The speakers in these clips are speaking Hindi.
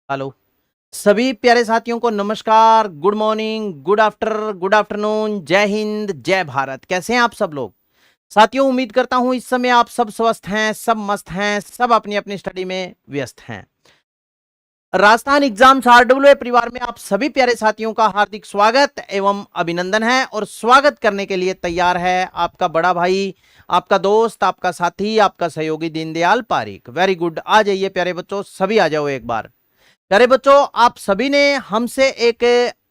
हेलो। सभी प्यारे साथियों को नमस्कार, गुड मॉर्निंग, गुड आफ्टरनून, जय हिंद, जय भारत। कैसे हैं आप सब लोग? साथियों, उम्मीद करता हूं इस समय आप सब स्वस्थ हैं, सब मस्त हैं, सब अपनी अपनी स्टडी में व्यस्त हैं। राजस्थान एग्जाम्स आरडब्ल्यूए परिवार में आप सभी प्यारे साथियों का हार्दिक स्वागत एवं अभिनंदन है। और स्वागत करने के लिए तैयार है आपका बड़ा भाई, आपका दोस्त, आपका साथी, आपका सहयोगी दीनदयाल पारीक। Very good. आ जाइए प्यारे बच्चों, सभी आ जाओ एक बार। प्यारे बच्चों, आप सभी ने हमसे एक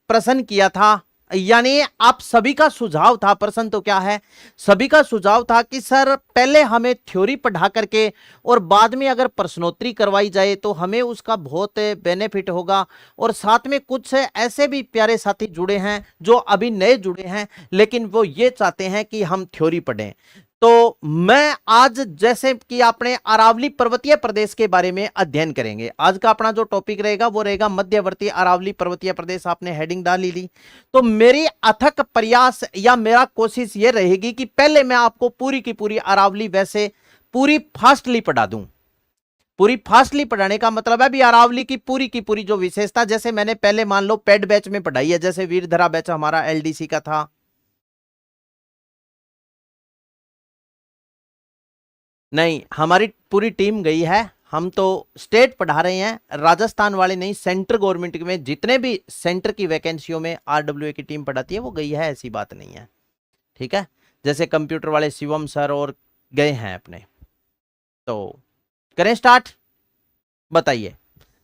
प्रश्न किया था, यानी आप सभी का सुझाव था। प्रश्न तो क्या है, सभी का सुझाव था कि सर पहले हमें थ्योरी पढ़ा करके और बाद में अगर प्रश्नोत्तरी करवाई जाए तो हमें उसका बहुत बेनिफिट होगा। और साथ में कुछ ऐसे भी प्यारे साथी जुड़े हैं जो अभी नए जुड़े हैं, लेकिन वो ये चाहते हैं कि हम थ्योरी पढ़ें। तो मैं आज, जैसे कि आपने अरावली पर्वतीय प्रदेश के बारे में अध्ययन करेंगे, आज का अपना जो टॉपिक रहेगा वो रहेगा मध्यवर्ती अरावली पर्वतीय प्रदेश। आपने हेडिंग डाल ली। तो मेरी अथक प्रयास या मेरा कोशिश ये रहेगी कि पहले मैं आपको पूरी की पूरी अरावली वैसे पूरी फास्टली पढ़ा दूं। पूरी फास्टली पढ़ाने का मतलब है भी अरावली की पूरी जो विशेषता, जैसे मैंने पहले मान लो पेड बैच में पढ़ाई है, जैसे वीरधरा बैच हमारा एलडीसी का था। नहीं, हमारी पूरी टीम गई है। हम तो स्टेट पढ़ा रहे हैं, राजस्थान वाले नहीं। सेंट्रल गवर्नमेंट में जितने भी सेंटर की वैकेंसियों में आरडब्ल्यूए की टीम पढ़ाती है वो गई है, ऐसी बात नहीं है। ठीक है, जैसे कंप्यूटर वाले शिवम सर और गए हैं अपने। तो करें स्टार्ट, बताइए,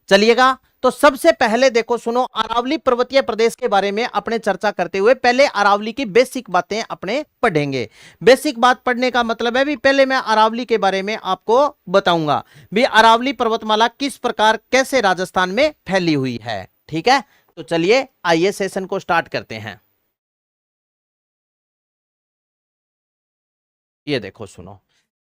चलिएगा। तो सबसे पहले देखो, सुनो, अरावली पर्वतीय प्रदेश के बारे में अपने चर्चा करते हुए पहले अरावली की बेसिक बातें अपने पढ़ेंगे। बेसिक बात पढ़ने का मतलब है भी पहले मैं अरावली के बारे में आपको बताऊंगा भी अरावली पर्वतमाला किस प्रकार कैसे राजस्थान में फैली हुई है। ठीक है, तो चलिए आइए सेशन को स्टार्ट करते हैं। ये देखो, सुनो,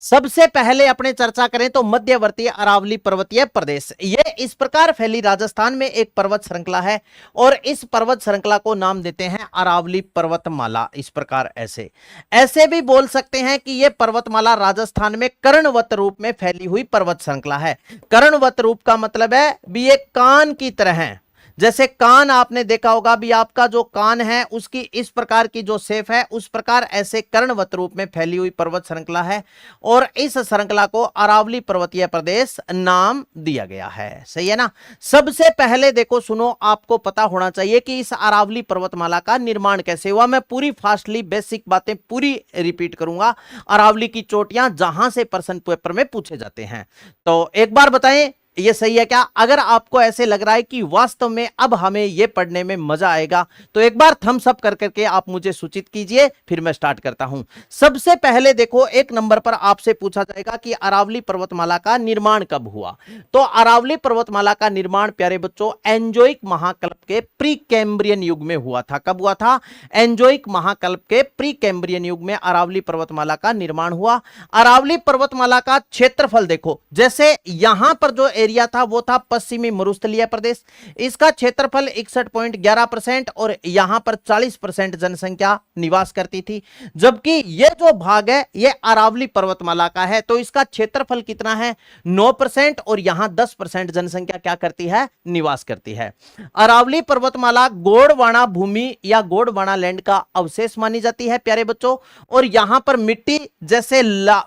सबसे पहले अपने चर्चा करें तो मध्यवर्ती अरावली पर्वतीय प्रदेश ये इस प्रकार फैली राजस्थान में एक पर्वत श्रृंखला है, और इस पर्वत श्रृंखला को नाम देते हैं अरावली पर्वतमाला। इस प्रकार ऐसे ऐसे भी बोल सकते हैं कि यह पर्वतमाला राजस्थान में कर्णवत रूप में फैली हुई पर्वत श्रृंखला है। कर्णवत रूप का मतलब है भी ये कान की तरह है। जैसे कान आपने देखा होगा भी, आपका जो कान है उसकी इस प्रकार की जो शेप है, उस प्रकार ऐसे कर्णवत रूप में फैली हुई पर्वत श्रृंखला है, और इस श्रृंखला को अरावली पर्वतीय प्रदेश नाम दिया गया है। सही है ना। सबसे पहले देखो, सुनो, आपको पता होना चाहिए कि इस अरावली पर्वतमाला का निर्माण कैसे हुआ। मैं पूरी फास्टली बेसिक बातें पूरी रिपीट करूंगा, अरावली की चोटियां जहां से प्रश्न पेपर में पूछे जाते हैं। तो एक बार बताएं, ये सही है क्या? अगर आपको ऐसे लग रहा है कि वास्तव में अब हमें ये पढ़ने में मजा आएगा, तो एक बार थम्स अप कर करके आप मुझे सूचित कीजिए, फिर मैं स्टार्ट करता हूं। सबसे पहले देखो, एक नंबर पर आपसे पूछा जाएगा कि अरावली पर्वतमाला का निर्माण कब हुआ। तो अरावली पर्वतमाला का निर्माण प्यारे बच्चों एंजोइक महाकल्प के प्री कैम्ब्रियन युग में हुआ था। कब हुआ था? एंजोइक महाकल्प के प्री कैम्ब्रियन युग में अरावली पर्वतमाला का निर्माण हुआ। अरावली पर्वतमाला का क्षेत्रफल देखो, जैसे यहां पर जो एरिया था वो था पश्चिमी मरुस्थलीय प्रदेश। इसका क्षेत्रफल 61.11% और यहां पर 40% जनसंख्या निवास करती थी। जबकि ये जो भाग है ये अरावली पर्वतमाला का है, तो इसका क्षेत्रफल कितना है? 9%, और यहां 10% जनसंख्या क्या करती है? निवास करती है। अरावली पर्वतमाला गोंडवाना भूमि या गोंडवाना लैंड का अवशेष मानी जाती है प्यारे बच्चों, और यहां पर मिट्टी जैसे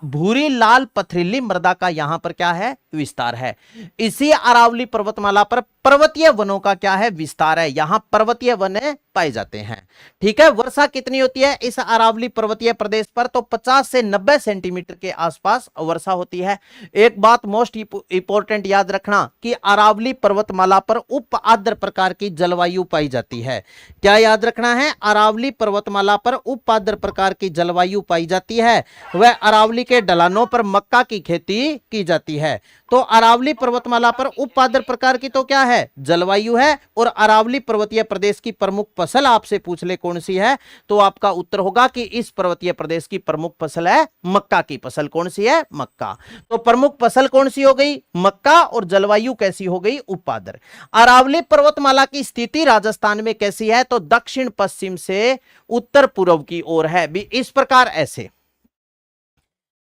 भूरी लाल पथरीली मृदा का यहां पर क्या है? विस्तार है। इसी अरावली पर्वतमाला पर पर्वतीय वनों का क्या है? विस्तार है। यहां पर्वतीय वन पाए जाते हैं। ठीक है, वर्षा कितनी होती है इस अरावली पर्वतीय प्रदेश पर? तो 50 से 90 सेंटीमीटर के आसपास वर्षा होती है। एक बात मोस्ट इंपोर्टेंट याद रखना कि अरावली पर्वतमाला पर उप आर्द्र प्रकार की जलवायु पाई जाती है। क्या याद रखना है? अरावली पर्वतमाला पर उप आर्द्र प्रकार की जलवायु पाई जाती है। वह अरावली के ढलानों पर मक्का की खेती की जाती है। तो अरावली पर्वतमाला पर उप आर्द्र प्रकार की तो क्या है? जलवायु है। और अरावली पर्वतीय प्रदेश की प्रमुख फसल आपसे पूछ ले कौन सी है, तो आपका उत्तर होगा कि इस पर्वतीय प्रदेश की प्रमुख फसल है मक्का की फसल। कौन सी है? मक्का। तो प्रमुख फसल कौन सी हो गई? मक्का। और जलवायु कैसी हो गई? उप आर्द्र। अरावली पर्वतमाला की स्थिति राजस्थान में कैसी है? तो दक्षिण पश्चिम से उत्तर पूर्व की ओर है भी। इस प्रकार ऐसे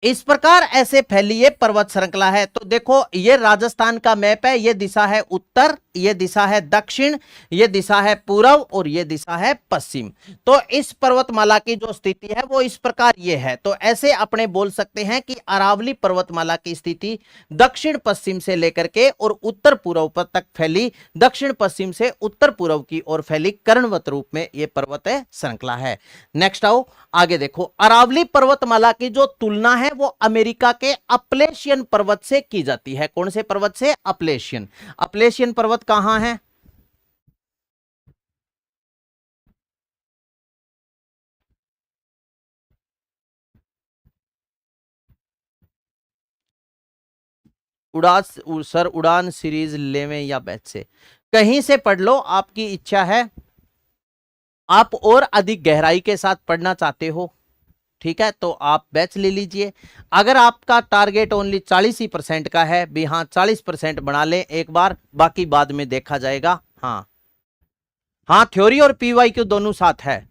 इस प्रकार ऐसे फैली ये पर्वत श्रृंखला है। तो देखो ये राजस्थान का मैप है, ये दिशा है उत्तर, ये दिशा है दक्षिण, ये दिशा है पूर्व और ये दिशा है पश्चिम। तो इस पर्वतमाला की जो स्थिति है वो इस प्रकार ये है। तो ऐसे अपने बोल सकते हैं कि अरावली पर्वतमाला की स्थिति दक्षिण पश्चिम से लेकर के और उत्तर पूर्व तक फैली, दक्षिण पश्चिम से उत्तर पूर्व की ओर फैली कर्णवत रूप में ये पर्वत श्रृंखला है। नेक्स्ट आओ आगे देखो, अरावली पर्वतमाला की जो तुलना है वो अमेरिका के अपलेशियन पर्वत से की जाती है। कौन से पर्वत से? अपलेशियन। अपलेशियन पर्वत कहां है? सर उड़ान सीरीज लेवे या बैच से? कहीं से पढ़ लो, आपकी इच्छा है। आप और अधिक गहराई के साथ पढ़ना चाहते हो, ठीक है, तो आप बैच ले लीजिए। अगर आपका टारगेट ओनली 40% का है भी, हाँ 40% बना ले एक बार, बाकी बाद में देखा जाएगा। हाँ हाँ, थ्योरी और पीवाईक्यू दोनों साथ है।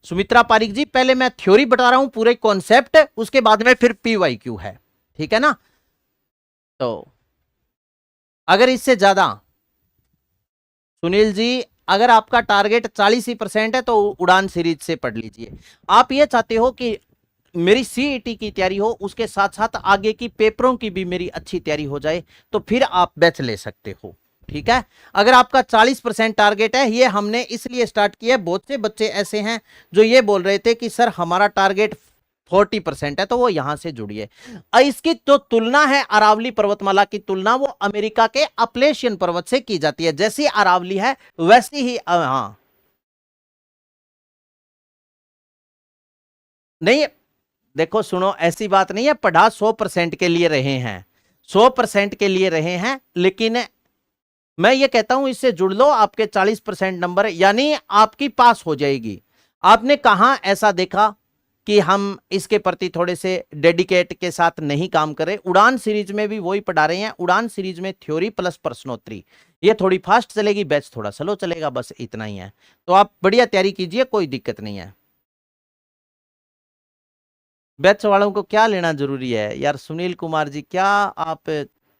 सुमित्रा पारिक जी, पहले मैं थ्योरी बता रहा हूं पूरे कॉन्सेप्ट, उसके बाद में फिर पीवाईक्यू है, ठीक है ना। तो अगर इससे ज्यादा, सुनील जी अगर आपका टारगेट 40% है तो उड़ान सीरीज से पढ़ लीजिए। आप ये चाहते हो कि मेरी सीईटी की तैयारी हो, उसके साथ साथ आगे की पेपरों की भी मेरी अच्छी तैयारी हो जाए, तो फिर आप बैच ले सकते हो, ठीक है। अगर आपका 40% टारगेट है, ये हमने इसलिए स्टार्ट किया, बहुत से बच्चे ऐसे हैं जो ये बोल रहे थे कि सर हमारा टारगेट 40% है, तो वो यहां से जुड़िए। इसकी जो तुलना है अरावली पर्वतमाला की तुलना वो अमेरिका के अपलेशियन पर्वत से की जाती है। जैसी अरावली है वैसी ही हाँ नहीं, देखो सुनो, ऐसी बात नहीं है, पढ़ा 100% के लिए रहे हैं, 100% के लिए रहे हैं, लेकिन मैं ये कहता हूं इससे जुड़ लो, आपके 40% नंबर यानी आपकी पास हो जाएगी। आपने कहां ऐसा देखा कि हम इसके प्रति थोड़े से डेडिकेट के साथ नहीं काम करें? उड़ान सीरीज में भी वही पढ़ा रहे हैं। उड़ान सीरीज में थ्योरी प्लस प्रश्नोत्तरी, ये थोड़ी फास्ट चलेगी, बैच थोड़ा स्लो चलेगा, बस इतना ही है। तो आप बढ़िया तैयारी कीजिए, कोई दिक्कत नहीं है। बैच वालों को क्या लेना जरूरी है यार? सुनील कुमार जी, क्या आप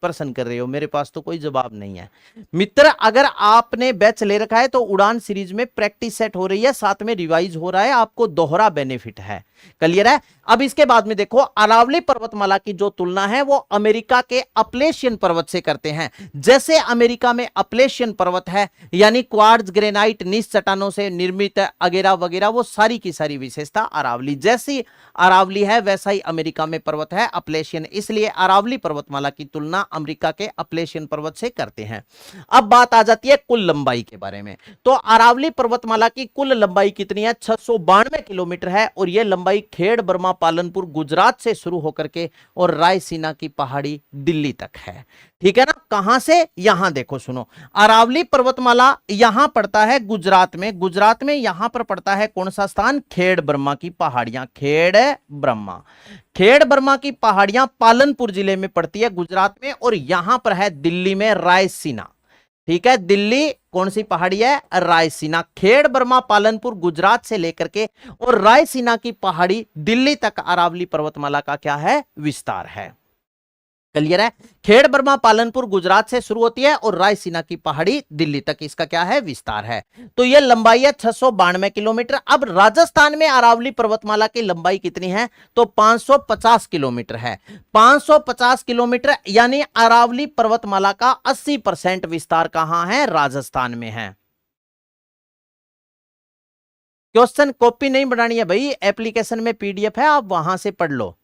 प्रश्न कर रहे हो? मेरे पास तो कोई जवाब नहीं है। मित्र, अगर आपने बैच ले रखा है तो उड़ान सीरीज में प्रैक्टिस सेट हो रही है, साथ में रिवाइज हो रहा है, आपको दोहरा बेनिफिट है। क्लियर है? अब इसके बाद में देखो, अरावली पर्वतमाला की जो तुलना है वो अमेरिका के अपलेशियन पर्वत से करते हैं। जैसे अमेरिका में अपलेशियन पर्वत है, यानी क्वार्ट्ज, ग्रेनाइट, नीच चट्टानों से निर्मित वगैरह वगैरह, वो सारी की सारी विशेषता अरावली जैसी अरावली है वैसा ही अमेरिका में पर्वत है अपलेशियन, इसलिए अरावली पर्वतमाला की तुलना अमेरिका के अपलेशियन पर्वत से करते हैं। अब बात आ जाती है कुल लंबाई के बारे में। तो अरावली पर्वतमाला की कुल लंबाई कितनी है? 692 किलोमीटर है, और यह लंबाई खेड़, बर्मा, पालनपुर, गुजरात से शुरू होकर के और रायसीना की पहाड़ी दिल्ली तक है, ठीक है ना। कहां से? यहां देखो, सुनो, अरावली पर्वतमाला यहां पड़ता है गुजरात में, गुजरात में यहां पर पड़ता है कौन सा स्थान? खेड़ ब्रह्मा की पहाड़ियां, खेड़ ब्रह्मा, खेड़ ब्रह्मा की पहाड़ियां पालनपुर जिले में पड़ती है गुजरात में, और यहां पर है दिल्ली में रायसीना, ठीक है। दिल्ली कौन सी पहाड़ी है? रायसीना। खेड़ बर्मा पालनपुर गुजरात से लेकर के और रायसीना की पहाड़ी दिल्ली तक अरावली पर्वतमाला का क्या है? विस्तार है। क्लियर है? खेड़ बर्मा पालनपुर गुजरात से शुरू होती है और रायसीना की पहाड़ी दिल्ली तक, इसका क्या है? विस्तार है। तो यह लंबाई है 692 किलोमीटर। अब राजस्थान में अरावली पर्वतमाला की लंबाई कितनी है? तो 550 किलोमीटर है। 550 किलोमीटर यानी अरावली पर्वतमाला का 80% विस्तार कहां है? राजस्थान में है। क्वेश्चन कॉपी नहीं बनानी है भाई, एप्लीकेशन में पीडीएफ है, आप वहां से पढ़ लो।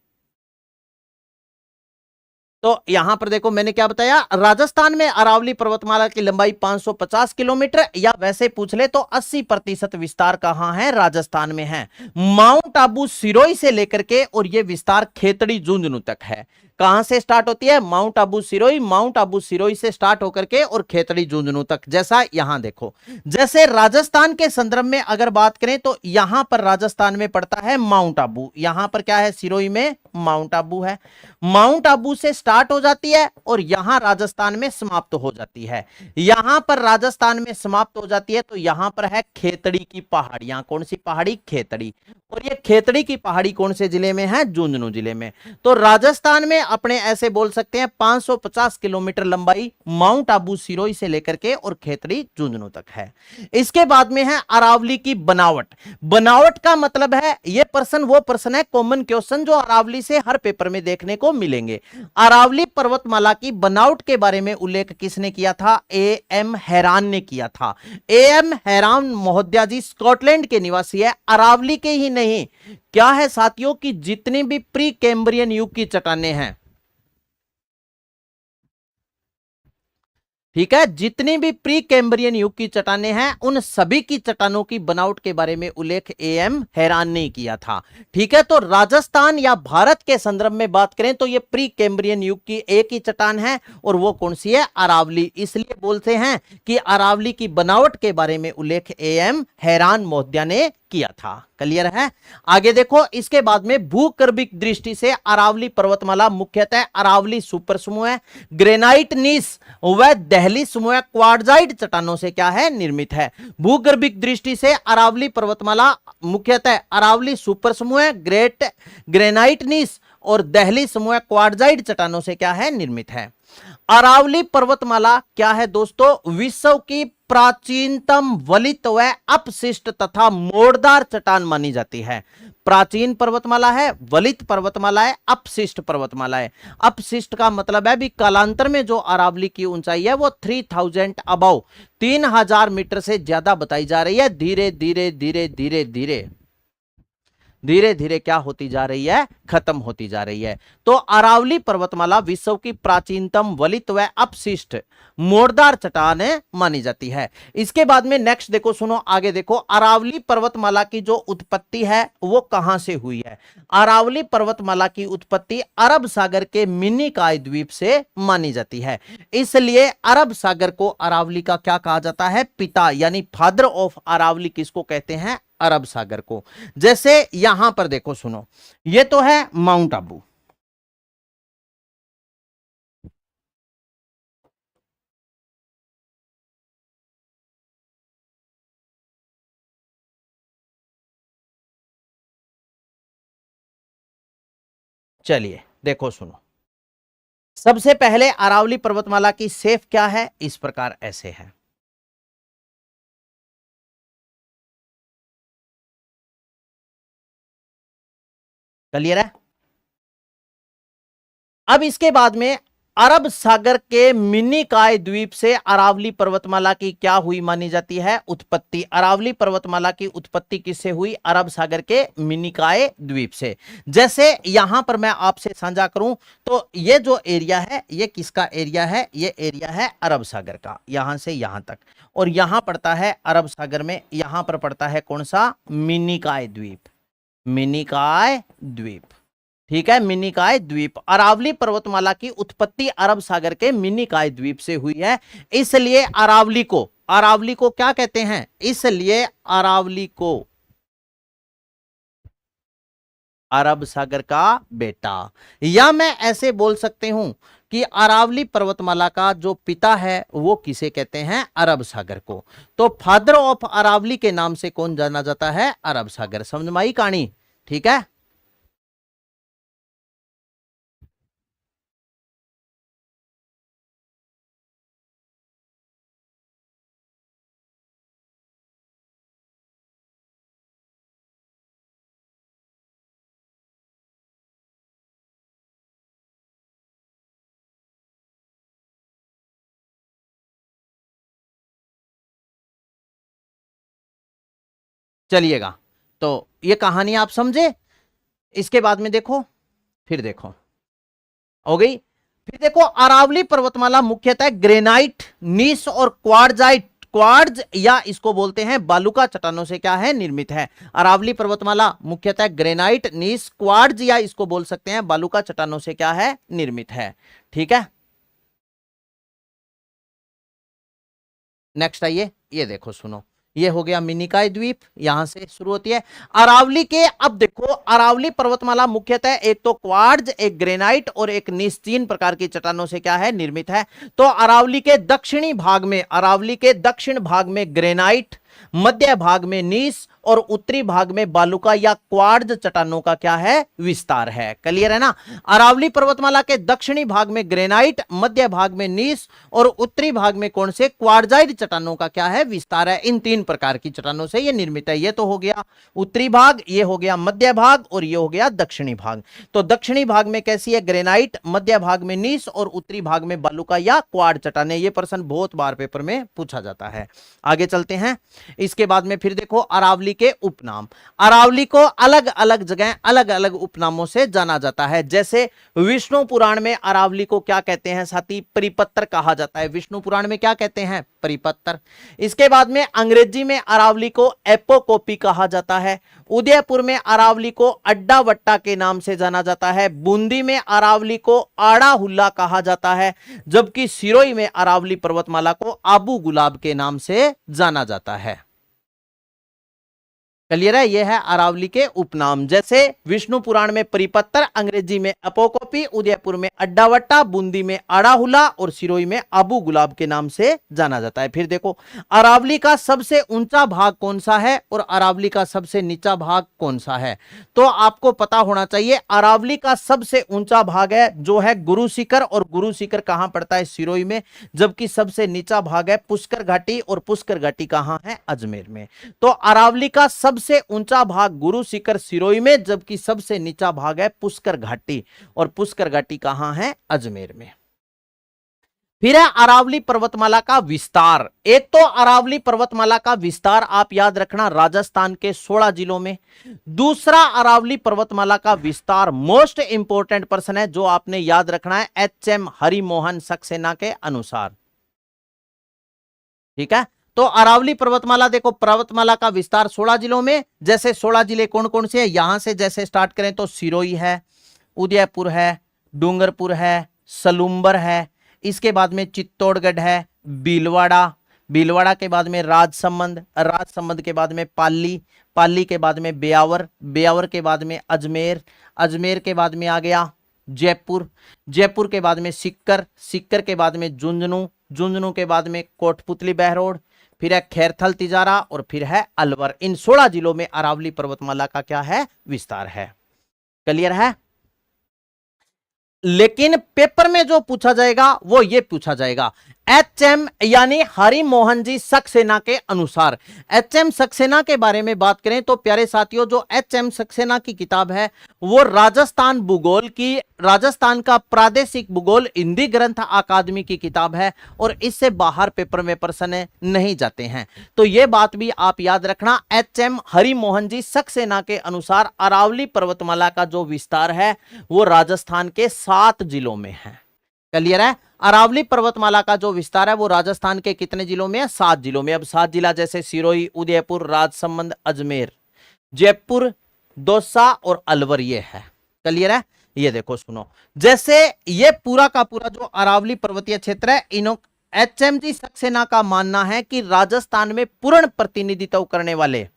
तो यहां पर देखो मैंने क्या बताया, राजस्थान में अरावली पर्वतमाला की लंबाई 550 किलोमीटर, या वैसे पूछ ले तो 80% विस्तार कहां है? राजस्थान में है। माउंट आबू सिरोही से लेकर के और यह विस्तार खेतड़ी झुंझुनू तक है। कहां से स्टार्ट होती है? माउंट आबू सिरोही, माउंट आबू सिरोही से स्टार्ट होकर के और खेतड़ी झुंझुनू तक। जैसा यहां देखो, जैसे राजस्थान के संदर्भ में अगर बात करें तो यहां पर राजस्थान में पड़ता है माउंट आबू, यहां पर क्या है? सिरोही में माउंट आबू है। माउंट आबू से स्टार्ट हो जाती है और यहां राजस्थान में समाप्त हो जाती है। यहां पर राजस्थान में समाप्त हो जाती है तो यहां पर है खेतड़ी की पहाड़ियां। कौन सी पहाड़ी? खेतड़ी। और ये खेतड़ी की पहाड़ी कौन से जिले में है? झुंझुनू जिले में। तो राजस्थान में अपने ऐसे बोल सकते हैं 550 किलोमीटर लंबाई माउंट आबू सिरोही से लेकर के और खेतड़ी झुंझुनू तक है। इसके बाद में है अरावली की बनावट। बनावट का मतलब है, ये प्रश्न वो प्रश्न है कॉमन क्वेश्चन जो अरावली से हर पेपर में देखने को मिलेंगे। अरावली पर्वतमाला की बनावट के बारे में उल्लेख किसने किया था? ए एम हैरान ने किया था। ए एम हैरान महोदया जी स्कॉटलैंड के निवासी है। अरावली के ही नहीं, क्या है साथियों की जितनी भी प्री कैम्ब्रियन युग की चट्टानें हैं, ठीक है, जितनी भी प्री कैम्ब्रियन युग की चट्टानें हैं उन सभी की चट्टानों की बनावट के बारे में उल्लेख ए एम हैरान ने किया था। ठीक है, तो राजस्थान या भारत के संदर्भ में बात करें तो ये प्री कैम्ब्रियन युग की एक ही चट्टान है और वो कौन सी है? अरावली। इसलिए बोलते हैं कि अरावली की बनावट के बारे में उल्लेख ए एम हैरान महोदया ने किया था। क्लियर है? आगे देखो, इसके बाद में भूगर्भिक दृष्टि से अरावली पर्वतमाला मुख्यतः अरावली सुपर समूह है, ग्रेनाइट नीस व दहली समूह क्वार्टजाइट चट्टानों से क्या है? निर्मित है। भूगर्भिक दृष्टि से अरावली पर्वतमाला मुख्यतः अरावली सुपर समूह है, ग्रेनाइट नीस और दहली समूह क्वार्टजाइट चट्टानों से क्या है? निर्मित है। अरावली पर्वतमाला क्या है दोस्तों? विश्व की प्राचीनतम वलित व अपशिष्ट तथा मोड़दार चट्टान मानी जाती है। प्राचीन पर्वतमाला है, वलित पर्वतमाला है, अपशिष्ट पर्वतमाला है। अपशिष्ट का मतलब है भी कालांतर में जो अरावली की ऊंचाई है वो 3000 अबव 3000 मीटर से ज्यादा बताई जा रही है। धीरे धीरे धीरे धीरे धीरे धीरे धीरे क्या होती जा रही है? खत्म होती जा रही है। तो अरावली पर्वतमाला विश्व की प्राचीनतम वलित व अपशिष्ट मोड़दार चट्टान मानी जाती है। इसके बाद में नेक्स्ट देखो, सुनो आगे देखो, अरावली पर्वतमाला की जो उत्पत्ति है वो कहां से हुई है? अरावली पर्वतमाला की उत्पत्ति अरब सागर के मिनिकॉय द्वीप से मानी जाती है। इसलिए अरब सागर को अरावली का क्या कहा जाता है? पिता, यानी फादर ऑफ अरावली किसको कहते हैं? अरब सागर को। जैसे यहां पर देखो, सुनो, ये तो है माउंट आबू, चलिए देखो सुनो, सबसे पहले अरावली पर्वतमाला की शेप क्या है? इस प्रकार ऐसे है। क्लियर है? अब इसके बाद में अरब सागर के मिनिकॉय द्वीप से अरावली पर्वतमाला की क्या हुई मानी जाती है? उत्पत्ति। अरावली पर्वतमाला की उत्पत्ति किससे हुई? अरब सागर के मिनिकॉय द्वीप से। जैसे यहां पर मैं आपसे साझा करूं तो ये जो एरिया है ये किसका एरिया है? ये एरिया है अरब सागर का, यहां से यहां तक, और यहां पड़ता है अरब सागर में, यहां पर पड़ता है कौन सा? मिनिकॉय द्वीप, मिनिकॉय द्वीप। ठीक है, मिनिकॉय द्वीप। अरावली पर्वतमाला की उत्पत्ति अरब सागर के मिनिकॉय द्वीप से हुई है। इसलिए अरावली को क्या कहते हैं? इसलिए अरावली को अरब सागर का बेटा, या मैं ऐसे बोल सकते हूं कि अरावली पर्वतमाला का जो पिता है वो किसे कहते हैं? अरब सागर को। तो फादर ऑफ अरावली के नाम से कौन जाना जाता है? अरब सागर। समझ में आई कहानी? ठीक है, चलिएगा। तो ये कहानी आप समझे। इसके बाद में देखो, फिर देखो, हो गई। फिर देखो, अरावली पर्वतमाला मुख्यतः ग्रेनाइट, नीस और क्वार्ट्ज या इसको बोलते हैं बालुका चट्टानों से क्या है? निर्मित है। अरावली पर्वतमाला मुख्यतः ग्रेनाइट, नीस, क्वार्ट्ज या इसको बोल सकते हैं बालुका चट्टानों से क्या है? निर्मित है। ठीक है, नेक्स्ट आइए, ये देखो सुनो, ये हो गया मिनिकॉय द्वीप, यहां से शुरू होती है अरावली के। अब देखो, अरावली पर्वतमाला मुख्यतः एक तो क्वार्ट्ज, एक ग्रेनाइट और एक नीस, 3 प्रकार की चट्टानों से क्या है? निर्मित है। तो अरावली के दक्षिणी भाग में, अरावली के दक्षिण भाग में ग्रेनाइट, मध्य भाग में नीस और उत्तरी भाग में बालुका या क्वार्ट्ज चट्टानों का क्या है, विस्तार है। क्लियर है ना। अरावली पर्वतमाला के दक्षिणी भाग में ग्रेनाइट, मध्य भाग में नीस और उत्तरी भाग में कौन से, क्वार्जाइट चट्टानों का क्या है, विस्तार है। इन 3 प्रकार की चट्टानों से यह निर्मित है। ये तो हो गया उत्तरी भाग, ये हो गया मध्य भाग और ये हो गया दक्षिणी भाग। तो दक्षिणी भाग में कैसी है, ग्रेनाइट, मध्य भाग में नीस और उत्तरी भाग में बालुका या क्वार्ट्ज चट्टानें। ये प्रश्न बहुत बार पेपर में पूछा जाता है। आगे चलते हैं। इसके बाद में फिर देखो अरावली के उपनाम। अरावली को अलग अलग जगह अलग अलग उपनामों से जाना जाता है। जैसे विष्णु पुराण में अरावली को क्या कहते हैं साथी, परिपत्र कहा जाता है। विष्णु पुराण में क्या कहते हैं, परिपत्र। इसके बाद में अंग्रेजी में अरावली को एपोकोपी कहा जाता है। उदयपुर में अरावली को अड्डा वट्टा के नाम से जाना जाता है। बूंदी में अरावली को आड़ा हुल्ला कहा जाता है, जबकि सिरोही में अरावली पर्वतमाला को आबू गुलाब के नाम से जाना जाता है। क्लियर है। यह है अरावली के उपनाम। जैसे विष्णु पुराण में परिपत्र, अंग्रेजी में अपोकोपी, उदयपुर में अड्डावट्टा, बूंदी में आड़ाहुला और सिरोही में आबू गुलाब के नाम से जाना जाता है। फिर देखो अरावली का सबसे ऊंचा भाग कौन सा है और अरावली का सबसे नीचा भाग कौन सा है। तो आपको पता होना चाहिए अरावली का सबसे ऊंचा भाग है जो है गुरु शिखर, और गुरु शिखर कहां पड़ता है, सिरोही में। जबकि सबसे नीचा भाग है पुष्कर घाटी, और पुष्कर घाटी कहां है, अजमेर में। तो अरावली का सबसे ऊंचा भाग गुरु शिखर सिरोही में, जबकि सबसे नीचा भाग है पुष्कर घाटी, और पुष्कर घाटी कहां है, अजमेर में। फिर है अरावली पर्वतमाला का विस्तार। एक तो अरावली पर्वतमाला का विस्तार आप याद रखना राजस्थान के 16 जिलों में। दूसरा अरावली पर्वतमाला का विस्तार मोस्ट इंपोर्टेंट प्रश्न है जो आपने याद रखना है, एच.एम. हरिमोहन सक्सेना के अनुसार। ठीक है। तो अरावली पर्वतमाला देखो, पर्वतमाला का विस्तार 16 जिलों में। जैसे 16 जिले कौन कौन से हैं, यहां से जैसे स्टार्ट करें तो सिरोही है, उदयपुर है, डूंगरपुर है, सलूंबर है, इसके बाद में चित्तौड़गढ़ है, भीलवाड़ा, भीलवाड़ा के बाद में राजसमंद, राजसमंद के बाद में पाली, पाली के बाद में ब्यावर, ब्यावर के बाद में अजमेर, अजमेर के बाद में आ गया जयपुर, जयपुर के बाद में सिक्कर, सिक्कर के बाद में झुंझुनू, झुंझुनू के बाद में कोटपुतली बहरोड, फिर है खैरथल तिजारा और फिर है अलवर। इन 16 जिलों में अरावली पर्वतमाला का क्या है, विस्तार है। क्लियर है। लेकिन पेपर में जो पूछा जाएगा वो ये पूछा जाएगा, एच.एम. यानी हरिमोहन जी सक्सेना के अनुसार। एच.एम. सक्सेना के बारे में बात करें तो प्यारे साथियों, जो एच.एम. सक्सेना की किताब है वो राजस्थान भूगोल की, राजस्थान का प्रादेशिक भूगोल हिंदी ग्रंथ अकादमी की किताब है, और इससे बाहर पेपर में प्रश्न नहीं जाते हैं। तो यह बात भी आप याद रखना, एच.एम. हरिमोहन जी सक्सेना के अनुसार अरावली पर्वतमाला का जो विस्तार है वो राजस्थान के 7 जिलों में है। क्लियर है। अरावली पर्वतमाला का जो विस्तार है वो राजस्थान के कितने जिलों में है, 7 जिलों में। अब 7 जिला जैसे सिरोही, उदयपुर, राजसमंद, अजमेर, जयपुर, दौसा और अलवर ये है। क्लियर है। ये देखो सुनो, जैसे ये पूरा का पूरा जो अरावली पर्वतीय क्षेत्र है, एच.एम. जी सक्सेना का मानना है कि राजस्थान में पूर्ण प्रतिनिधित्व करने वाले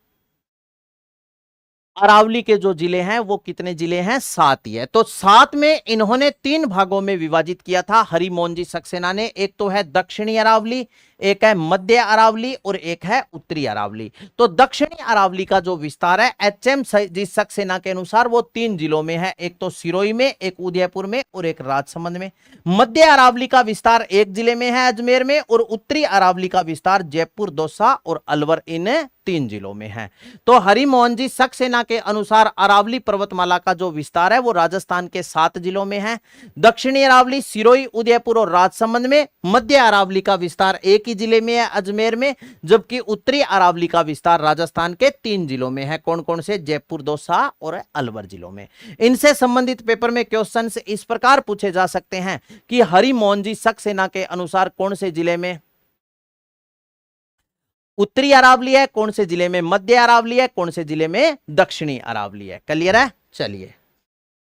अरावली के जो जिले हैं वो कितने जिले हैं, 7 ही है। तो 7 में इन्होंने 3 भागों में विभाजित किया था हरिमोहन जी सक्सेना ने। एक तो है दक्षिणी अरावली, एक है मध्य अरावली और एक है उत्तरी अरावली। तो दक्षिणी अरावली का जो विस्तार है एच.एम. जी सक्सेना के अनुसार वो 3 जिलों में है, एक तो सिरोही में, एक उदयपुर में और एक राजसमंद में। मध्य अरावली का विस्तार 1 जिले में है, अजमेर में, और उत्तरी अरावली का विस्तार जयपुर, दौसा और अलवर, इन 3 जिलों में है। तो हरिमोहन जी सक्सेना के अनुसार अरावली पर्वतमाला का जो विस्तार है वो राजस्थान के 7 जिलों में है। दक्षिणी अरावली सिरोही, उदयपुर और राजसमंद में। मध्य अरावली का विस्तार 1 ही जिले में है, अजमेर में, जबकि उत्तरी अरावली का विस्तार राजस्थान के 3 जिलों में है। कौन कौन से, जयपुर, दौसा और अलवर जिलों में। इनसे संबंधित पेपर में क्वेश्चंस इस प्रकार पूछे जा सकते हैं कि हरिमोहन जी सक्सेना के अनुसार कौन से जिले में उत्तरी अरावली है, कौन से जिले में मध्य अरावली है, कौन से जिले में दक्षिणी अरावली है। क्लियर है। चलिए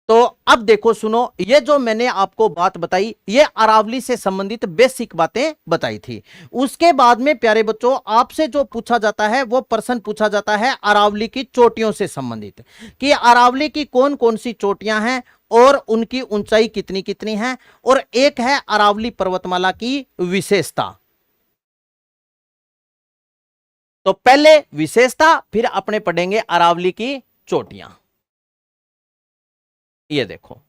तो अब देखो सुनो, ये जो मैंने आपको बात बताई ये अरावली से संबंधित बेसिक बातें बताई थी। उसके बाद में प्यारे बच्चों आपसे जो पूछा जाता है वो प्रश्न पूछा जाता है अरावली की चोटियों से संबंधित, कि अरावली की कौन कौन सी चोटियां हैं और उनकी ऊंचाई कितनी कितनी है, और एक है अरावली पर्वतमाला की विशेषता। तो पहले विशेषता, फिर अपने पढ़ेंगे अरावली की चोटियां। ये देखो,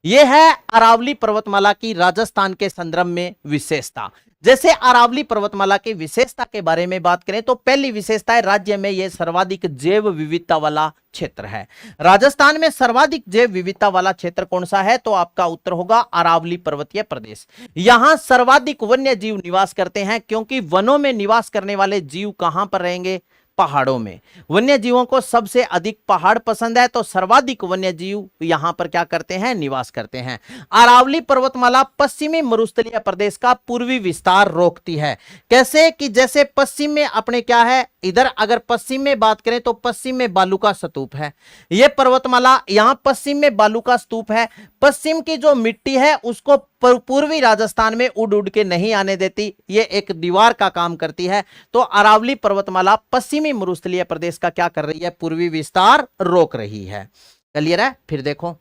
यह है अरावली पर्वतमाला की राजस्थान के संदर्भ में विशेषता। जैसे अरावली पर्वतमाला की विशेषता के बारे में बात करें तो पहली विशेषता है राज्य में यह सर्वाधिक जैव विविधता वाला क्षेत्र है। राजस्थान में सर्वाधिक जैव विविधता वाला क्षेत्र कौन सा है? तो आपका उत्तर होगा अरावली पर्वतीय प्रदेश। यहां सर्वाधिक वन्य जीव निवास करते हैं, क्योंकि वनों में निवास करने वाले जीव कहां पर रहेंगे? पहाड़ों में। वन्य जीवों को सबसे अधिक पहाड़ पसंद है, तो सर्वाधिक वन्य जीव यहां पर क्या करते हैं? निवास करते हैं। अरावली पर्वतमाला पश्चिमी मरुस्थलीय प्रदेश का पूर्वी विस्तार रोकती है। कैसे? कि जैसे पश्चिम में अपने क्या है, इधर अगर पश्चिम में बात करें तो पश्चिम में बालू का स्तूप है। यह पर्वतमाला यहां पश्चिम में बालू का स्तूप है। पश्चिम की जो मिट्टी है उसको पूर्वी राजस्थान में उड़ उड़ के नहीं आने देती, ये एक दीवार का काम करती है। तो अरावली पर्वतमाला पश्चिमी मरुस्थलीय प्रदेश का क्या कर रही है? पूर्वी विस्तार रोक रही है। क्लियर है? फिर देखो,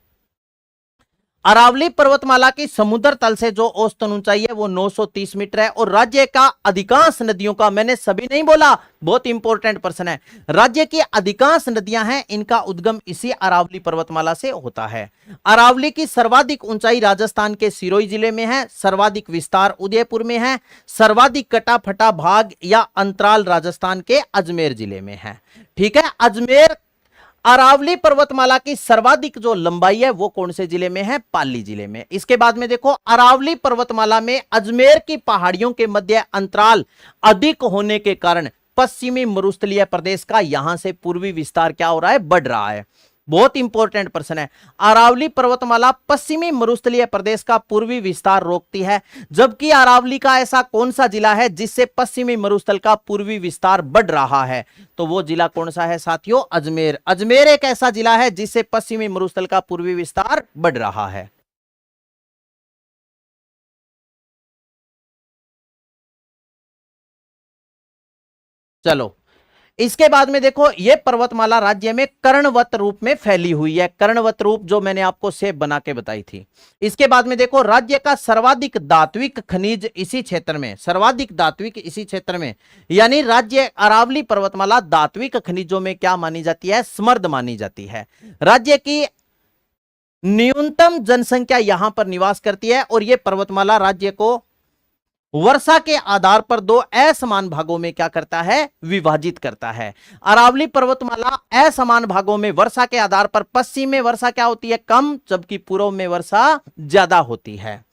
अरावली पर्वतमाला की समुद्र तल से जो औसतन ऊंचाई है वो 930 मीटर है, और राज्य का अधिकांश नदियों का, मैंने सभी नहीं बोला, बहुत इंपॉर्टेंट प्रश्न है, राज्य की अधिकांश नदियां हैं इनका उद्गम इसी अरावली पर्वतमाला से होता है। अरावली की सर्वाधिक ऊंचाई राजस्थान के सिरोही जिले में है, सर्वाधिक विस्तार उदयपुर में है, सर्वाधिक कटा फटा भाग या अंतराल राजस्थान के अजमेर जिले में है। ठीक है, अजमेर। अरावली पर्वतमाला की सर्वाधिक जो लंबाई है वो कौन से जिले में है? पाली जिले में। इसके बाद में देखो, अरावली पर्वतमाला में अजमेर की पहाड़ियों के मध्य अंतराल अधिक होने के कारण पश्चिमी मरुस्थलीय प्रदेश का यहां से पूर्वी विस्तार क्या हो रहा है? बढ़ रहा है। बहुत इंपॉर्टेंट प्रश्न है। अरावली पर्वतमाला पश्चिमी मरुस्थलीय प्रदेश का पूर्वी विस्तार रोकती है, जबकि अरावली का ऐसा कौन सा जिला है जिससे पश्चिमी मरुस्थल का पूर्वी विस्तार बढ़ रहा है? तो वो जिला कौन सा है साथियों? अजमेर। अजमेर एक ऐसा जिला है जिससे पश्चिमी मरुस्थल का पूर्वी विस्तार बढ़ रहा है। चलो, इसके बाद में देखो, यह पर्वतमाला राज्य में कर्णवत रूप में फैली हुई है। कर्णवत रूप जो मैंने आपको शेप बना के बताई थी। इसके बाद में देखो, राज्य का सर्वाधिक धात्विक खनिज इसी क्षेत्र में, सर्वाधिक धात्विक इसी क्षेत्र में, यानी राज्य अरावली पर्वतमाला धात्विक खनिजों में क्या मानी जाती है? समृद्ध मानी जाती है। राज्य की न्यूनतम जनसंख्या यहां पर निवास करती है, और यह पर्वतमाला राज्य को वर्षा के आधार पर दो असमान भागों में क्या करता है? विभाजित करता है। अरावली पर्वतमाला असमान भागों में वर्षा के आधार पर पश्चिम में वर्षा क्या होती है? कम, जबकि पूर्व में वर्षा ज्यादा होती है।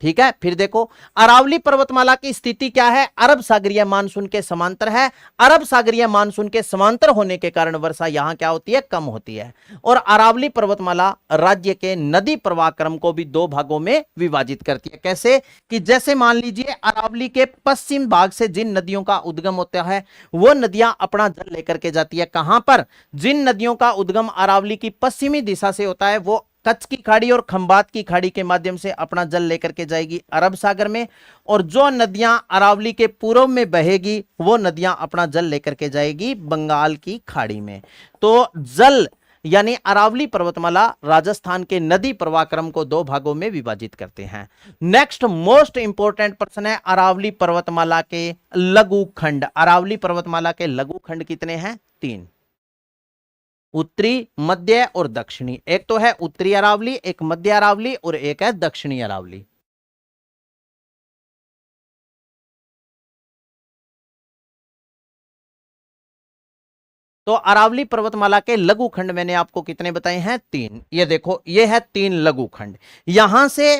ठीक है, फिर देखो, अरावली पर्वतमाला की स्थिति क्या है? अरब सागरीय मानसून के समांतर है। अरब सागरीय मानसून के समांतर होने के कारण वर्षा यहां क्या होती है? कम होती है। और अरावली पर्वतमाला राज्य के नदी प्रवाह क्रम को भी दो भागों में विभाजित करती है। कैसे? कि जैसे मान लीजिए, अरावली के पश्चिम भाग से जिन नदियों का उद्गम होता है वो नदियां अपना जल लेकर के जाती है कहां पर? जिन नदियों का उद्गम अरावली की पश्चिमी दिशा से होता है वो कच्छ की खाड़ी और खंबात की खाड़ी के माध्यम से अपना जल लेकर के जाएगी अरब सागर में, और जो नदियां अरावली के पूर्व में बहेगी वो नदियां अपना जल लेकर के जाएगी बंगाल की खाड़ी में। तो जल यानी अरावली पर्वतमाला राजस्थान के नदी प्रवाह क्रम को दो भागों में विभाजित करते हैं। नेक्स्ट मोस्ट इंपोर्टेंट प्रश्न है अरावली पर्वतमाला के लघु खंड। अरावली पर्वतमाला के लघु खंड कितने हैं? 3, उत्तरी, मध्य और दक्षिणी। एक तो है उत्तरी अरावली, एक मध्य अरावली और एक है दक्षिणी अरावली। तो अरावली पर्वतमाला के लघु खंड मैंने आपको कितने बताए हैं? 3। ये देखो, ये है 3 लघु खंड। यहां से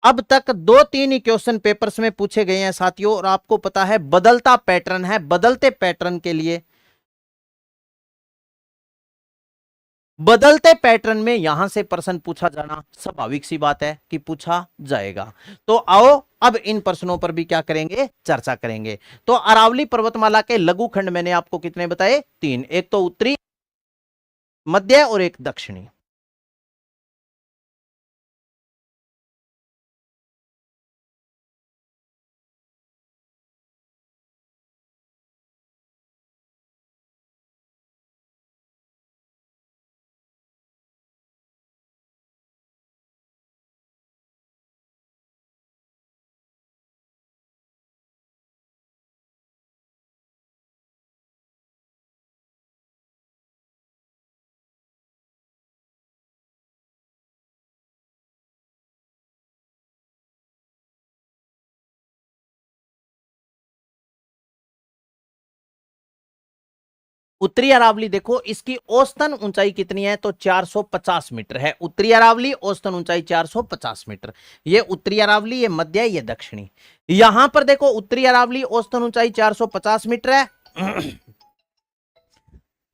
अब तक 2-3 ही क्वेश्चन पेपर्स में पूछे गए हैं साथियों, और आपको पता है बदलता पैटर्न है। बदलते पैटर्न के लिए, बदलते पैटर्न में यहां से प्रश्न पूछा जाना स्वाभाविक सी बात है कि पूछा जाएगा। तो आओ अब इन प्रश्नों पर भी क्या करेंगे? चर्चा करेंगे। तो अरावली पर्वतमाला के लघु खंड मैंने आपको कितने बताए? 3। एक तो उत्तरी, मध्य और एक दक्षिणी। उत्तरी अरावली देखो इसकी औसतन ऊंचाई कितनी है, तो 450 मीटर है। उत्तरी अरावली औसतन ऊंचाई 450 मीटर। ये उत्तरी अरावली, ये मध्य, ये दक्षिणी। यहां पर देखो उत्तरी अरावली औसतन ऊंचाई 450 मीटर है।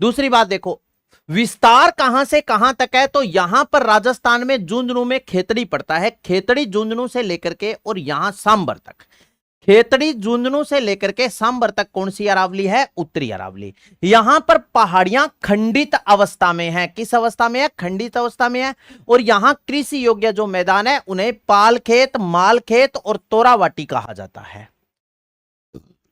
दूसरी बात देखो विस्तार कहां से कहां तक है, तो यहां पर राजस्थान में झुंझुनू में खेतड़ी पड़ता है। खेतड़ी झुंझुनू से लेकर के और यहां सांबर तक, खेतड़ी झुंझुनू से लेकर के सांबर तक कौन सी अरावली है, उत्तरी अरावली। यहां पर पहाड़ियां खंडित अवस्था में है। किस अवस्था में है, खंडित अवस्था में है। और यहां कृषि योग्य जो मैदान है उन्हें पाल खेत, माल खेत और तोरावाटी कहा जाता है।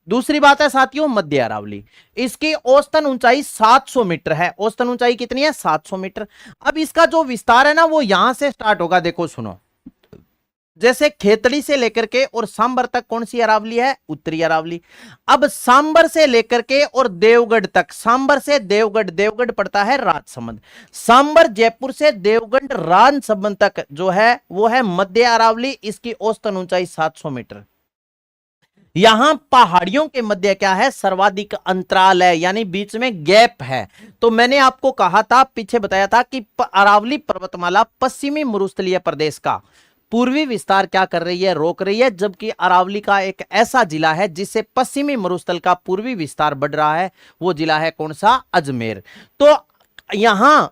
दूसरी बात है साथियों मध्य अरावली, इसकी औसतन ऊंचाई 700 मीटर है। औसतन ऊंचाई कितनी है, 700 मीटर। अब इसका जो विस्तार है ना वो यहां से स्टार्ट होगा। देखो सुनो, जैसे खेतड़ी से लेकर के और सांबर तक कौन सी अरावली है, उत्तरी अरावली। अब सांबर से लेकर के और देवगढ़ तक, सांबर से देवगढ़, देवगढ़ पड़ता है राजसमंद। सांबर जयपुर से देवगढ़ राजसमंद तक जो है वो है मध्य अरावली। इसकी औसतन ऊंचाई 700 मीटर। यहां पहाड़ियों के मध्य क्या है, सर्वाधिक अंतराल है, यानी बीच में गैप है। तो मैंने आपको कहा था, पीछे बताया था कि अरावली पर्वतमाला पश्चिमी मरुस्थलीय प्रदेश का पूर्वी विस्तार क्या कर रही है, रोक रही है। जबकि अरावली का एक ऐसा जिला है जिससे पश्चिमी मरुस्थल का पूर्वी विस्तार बढ़ रहा है, वो जिला है कौन सा, अजमेर। तो यहां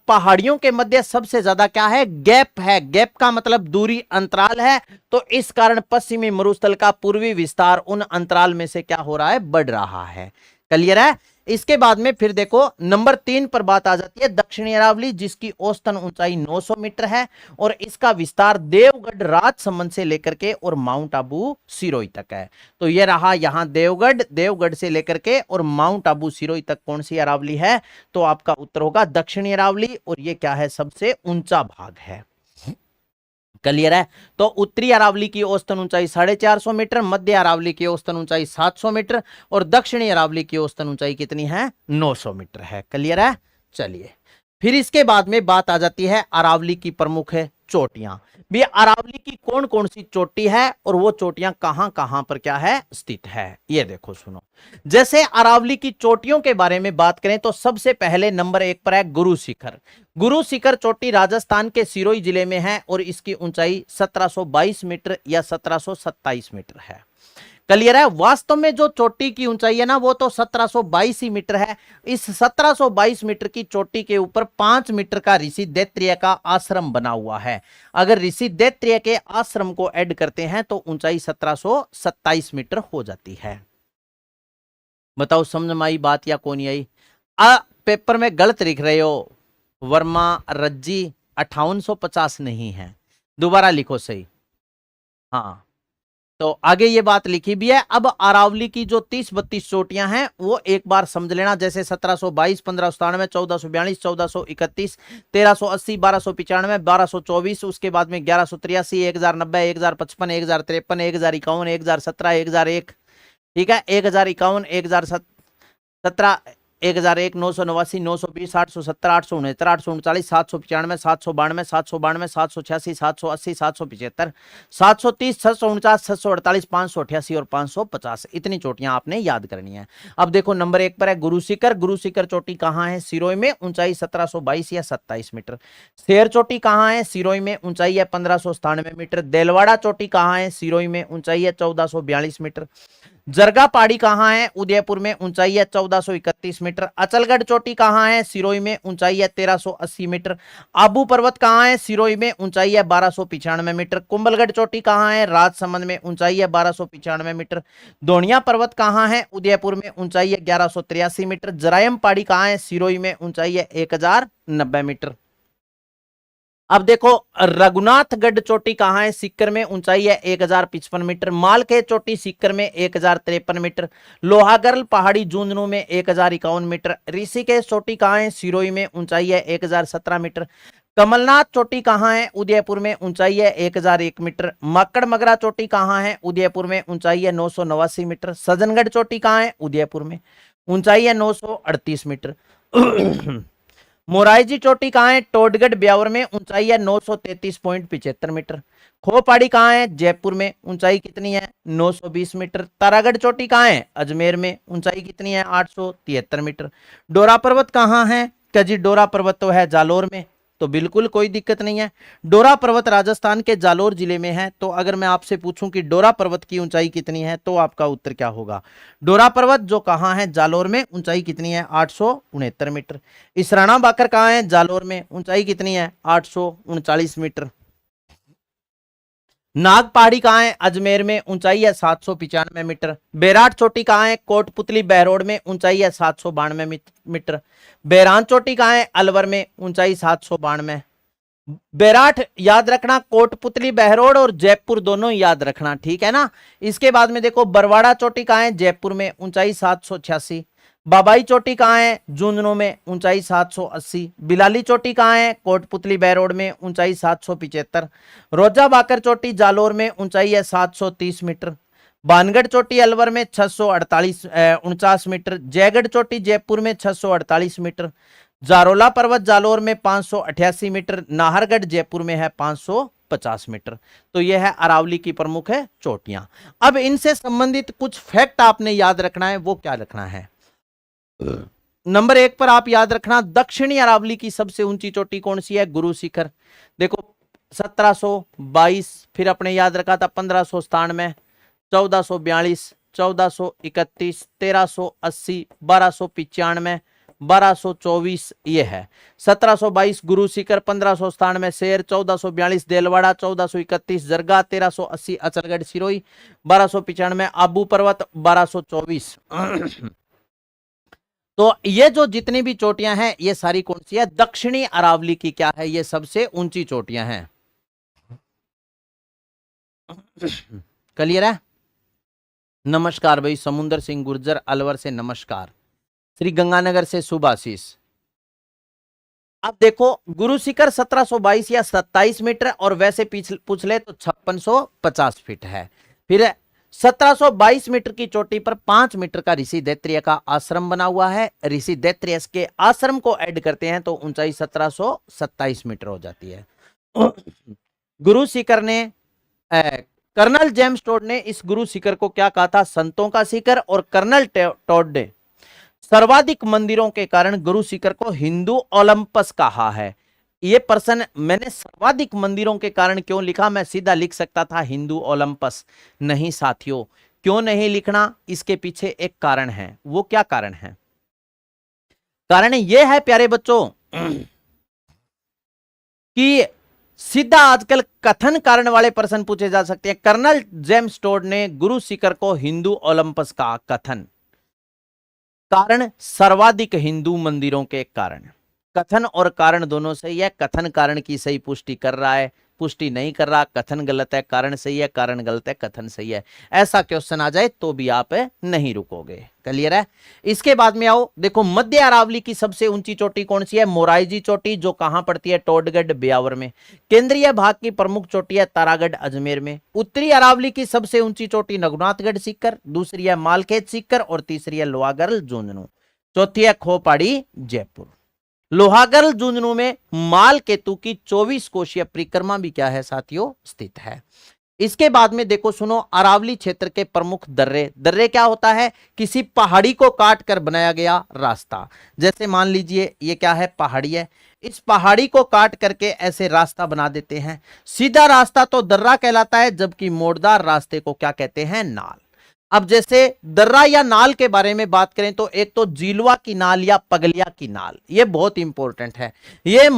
पहाड़ियों के मध्य सबसे ज्यादा क्या है, गैप है। गैप का मतलब दूरी, अंतराल है। तो इस कारण पश्चिमी मरुस्थल का पूर्वी विस्तार उन अंतराल में से क्या हो रहा है, बढ़ रहा है। क्लियर है। इसके बाद में फिर देखो नंबर 3 पर बात आ जाती है दक्षिणी अरावली, जिसकी औसतन ऊंचाई 900 मीटर है और इसका विस्तार देवगढ़ राजसमंद से लेकर के और माउंट आबू सिरोही तक है। तो ये रहा यहां देवगढ़, देवगढ़ से लेकर के और माउंट आबू सिरोही तक कौन सी अरावली है, तो आपका उत्तर होगा दक्षिणी अरावली। और ये क्या है, सबसे ऊंचा भाग है। क्लियर है। तो उत्तरी अरावली की औसतन ऊंचाई 450 मीटर, मध्य अरावली की औसतन ऊंचाई 700 मीटर और दक्षिणी अरावली की औसतन ऊंचाई कितनी है, 900 मीटर है। क्लियर है। चलिए फिर इसके बाद में बात आ जाती है अरावली की प्रमुख चोटियां। भी अरावली की कौन कौन सी चोटी है और वो चोटियां कहां कहां पर क्या है, स्थित है। ये देखो सुनो, जैसे अरावली की चोटियों के बारे में बात करें तो सबसे पहले नंबर 1 पर है गुरु शिखर। गुरु शिखर चोटी राजस्थान के सिरोही जिले में है और इसकी ऊंचाई 1722 मीटर या 1727 मीटर है। क्लियर है। वास्तव में जो चोटी की ऊंचाई है ना वो तो 1722 ही मीटर है। इस 1722 मीटर की चोटी के ऊपर 5 मीटर का ऋषि दैत्रेय का आश्रम बना हुआ है। अगर ऋषि दैत्रेय के आश्रम को ऐड करते हैं तो ऊंचाई 1727 मीटर हो जाती है। बताओ समझ में आई बात या कौन आई। पेपर में गलत लिख रहे हो, वर्मा रज्जी 5850 नहीं है, दोबारा लिखो सही। हाँ तो आगे ये बात लिखी भी है। अब अरावली की जो 30-32 चोटियां हैं वो एक बार समझ लेना, जैसे 1722, 1597, 1442, 1431, 1380, 1295, 1224, उसके बाद में 1183, 1090, 1055, 1053, 1051, 1017, 1001, ठीक है, 1051, 1017, 1001, 989, 920, 870, 869, 839, 795, 792, 792, 786, 780, 775, 730, 649, 648, 588 और 550, इतनी चोटियां आपने याद करनी है। अब देखो नंबर 1 पर है गुरु शिखर। गुरु शिखर चोटी कहां है, सिरोही में, ऊंचाई 1722 या 27 मीटर। शेर चोटी कहां है, सिरोही में, ऊंचाई है 1597 मीटर। देलवाड़ा चोटी कहां है, सिरोही में, ऊंचाई है 1442 मीटर। जरगा पहाड़ी कहां है, उदयपुर में, ऊंचाई है 1431 मीटर। अचलगढ़ चोटी कहां है, सिरोही में, ऊंचाई है 1380 मीटर। आबू पर्वत कहां है, सिरोही में, ऊंचाई है 1295 मीटर। कुंभलगढ़ चोटी कहां है, राजसमंद में, ऊंचाई है 1295 मीटर। दोनिया पर्वत कहां है, उदयपुर में, ऊंचाई है 1183 मीटर। जरायम पहाड़ी कहां है, सिरोही में, ऊंचाई है 1090 मीटर। अब देखो रघुनाथगढ़ चोटी कहां है, सीकर में, ऊंचाई है 1055 मीटर। मालखे चोटी सीकर में 1053 मीटर। लोहागर्ल पहाड़ी झुंझुनू में 1051 मीटर। ऋषिकेश चोटी कहां है, सिरोही में, ऊंचाई है 1017 मीटर। कमलनाथ चोटी कहां है, उदयपुर में, ऊंचाई है 1001 मीटर। मक्कड़ मगरा चोटी कहां है, उदयपुर में, ऊंचाई है 989 मीटर। सज्जनगढ़ चोटी कहां है, उदयपुर में, ऊंचाई है 938 मीटर। मोराइजी चोटी कहाँ है? टोडगढ़ ब्यावर में, ऊंचाई है 933.75 मीटर। खोपाड़ी कहाँ है? जयपुर में, ऊंचाई कितनी है? 920 मीटर। तारागढ़ चोटी कहाँ है? अजमेर में, ऊंचाई कितनी है? 873 मीटर। डोरा पर्वत कहाँ है? जी डोरा पर्वत तो है जालोर में, तो बिल्कुल कोई दिक्कत नहीं है। डोरा पर्वत राजस्थान के जालोर जिले में है। तो अगर मैं आपसे पूछूं कि डोरा पर्वत की ऊंचाई कितनी है, तो आपका उत्तर क्या होगा? डोरा पर्वत जो कहाँ है? जालोर में, ऊंचाई कितनी है? 869 मीटर। इसराना बाकर कहाँ है? जालोर में, ऊंचाई कितनी है? 839 मीटर। नाग पहाड़ी कहाँ है? अजमेर में, ऊंचाई है 795 मीटर। बैराट चोटी कहाँ है? कोटपुतली बहरोड में, ऊंचाई है 792 मीटर। बैरान चोटी कहाँ है? अलवर में, ऊंचाई 792। बैराठ याद रखना, कोटपुतली बहरोड और जयपुर दोनों याद रखना, ठीक है ना। इसके बाद में देखो बरवाड़ा चोटी कहाँ है? जयपुर में, ऊंचाई 786। बाबाई चोटी कहाँ है? झुंझुनू में, ऊंचाई 780। बिलाली चोटी कहाँ है? कोटपुतली बहरोड में, ऊंचाई 775। रोजा बाकर चोटी जालोर में, ऊंचाई है 730 मीटर। बानगढ़ चोटी अलवर में 649 मीटर। जयगढ़ चोटी जयपुर में 648 मीटर। जारोला पर्वत जालोर में 588 मीटर। नाहरगढ़ जयपुर में है 550 मीटर। तो यह है अरावली की प्रमुख है चोटियां। अब इनसे संबंधित कुछ फैक्ट आपने याद रखना है। वो क्या रखना है? नंबर 1 पर आप याद रखना, दक्षिणी अरावली की सबसे ऊंची चोटी कौन सी है? गुरु शिखर। देखो 1722, फिर अपने याद रखा था 1597, 1442, 1431, 1380, 1295, 1224 ये है। 1722 गुरु शिखर, 1597 शेर, 1442 देलवाड़ा, 1431 जरगा, 1380 अचलगढ़ सिरोही, 1295 आबू पर्वत, 1224। तो ये जो जितनी भी चोटियां हैं ये सारी कौन सी है? दक्षिणी अरावली की क्या है? ये सबसे ऊंची चोटियां हैं। क्लियर है? नमस्कार भाई समुंदर सिंह गुर्जर अलवर से, नमस्कार। श्री गंगानगर से सुभाशीष। अब देखो गुरु शिखर 1722 या 27 मीटर और वैसे पूछ ले तो 5650 फीट है। फिर 1722 मीटर की चोटी पर 5 मीटर का ऋषि दैत्रेय का आश्रम बना हुआ है। ऋषि दैत्रेय के आश्रम को ऐड करते हैं तो ऊंचाई 1727 मीटर हो जाती है। गुरु शिखर ने कर्नल जेम्स टोड ने इस गुरु शिखर को क्या कहा था? संतों का शिखर। और कर्नल टोड ने सर्वाधिक मंदिरों के कारण गुरु शिखर को हिंदू ओलंपस कहा है। ये प्रश्न मैंने सर्वाधिक मंदिरों के कारण क्यों लिखा? मैं सीधा लिख सकता था हिंदू ओलंपस। नहीं साथियों, क्यों नहीं लिखना? इसके पीछे एक कारण है। वो क्या कारण है? कारण यह है प्यारे बच्चों कि सीधा आजकल कथन कारण वाले प्रश्न पूछे जा सकते हैं। कर्नल जेम्स टोड ने गुरु शिखर को हिंदू ओलंपस का कथन, कारण सर्वाधिक हिंदू मंदिरों के कारण। कथन और कारण दोनों सही है। कथन कारण की सही पुष्टि कर रहा है, पुष्टि नहीं कर रहा। कथन गलत है, कारण सही है, कारण गलत है, कथन सही है। ऐसा क्वेश्चन आ जाए तो भी आप नहीं रुकोगे। क्लियर है? इसके बाद में आओ, देखो मध्य अरावली की सबसे ऊंची चोटी कौन सी है? मोराइजी चोटी, जो कहां पड़ती है? टोडगढ़ ब्यावर में। केंद्रीय भाग की प्रमुख चोटी है तारागढ़ अजमेर में। उत्तरी अरावली की सबसे ऊंची चोटी नगुनाथगढ़ सीकर, दूसरी है मालखेत सीकर और तीसरी है लोहागढ़ झुंझुनू, चौथी है खोपाड़ी जयपुर। लोहागढ़ झुंझुनू में माल केतु की 24 कोशीय परिक्रमा भी क्या है साथियों? स्थित है। इसके बाद में देखो सुनो, अरावली क्षेत्र के प्रमुख दर्रे। दर्रे क्या होता है? किसी पहाड़ी को काट कर बनाया गया रास्ता। जैसे मान लीजिए ये क्या है? पहाड़ी है। इस पहाड़ी को काट करके ऐसे रास्ता बना देते हैं। सीधा रास्ता तो दर्रा कहलाता है, जबकि मोड़दार रास्ते को क्या कहते हैं? नाल। अब जैसे दर्रा या नाल के बारे में बात करें तो एक तो जीलवा की नाल या पगलिया की नाल, ये बहुत इंपॉर्टेंट है। ये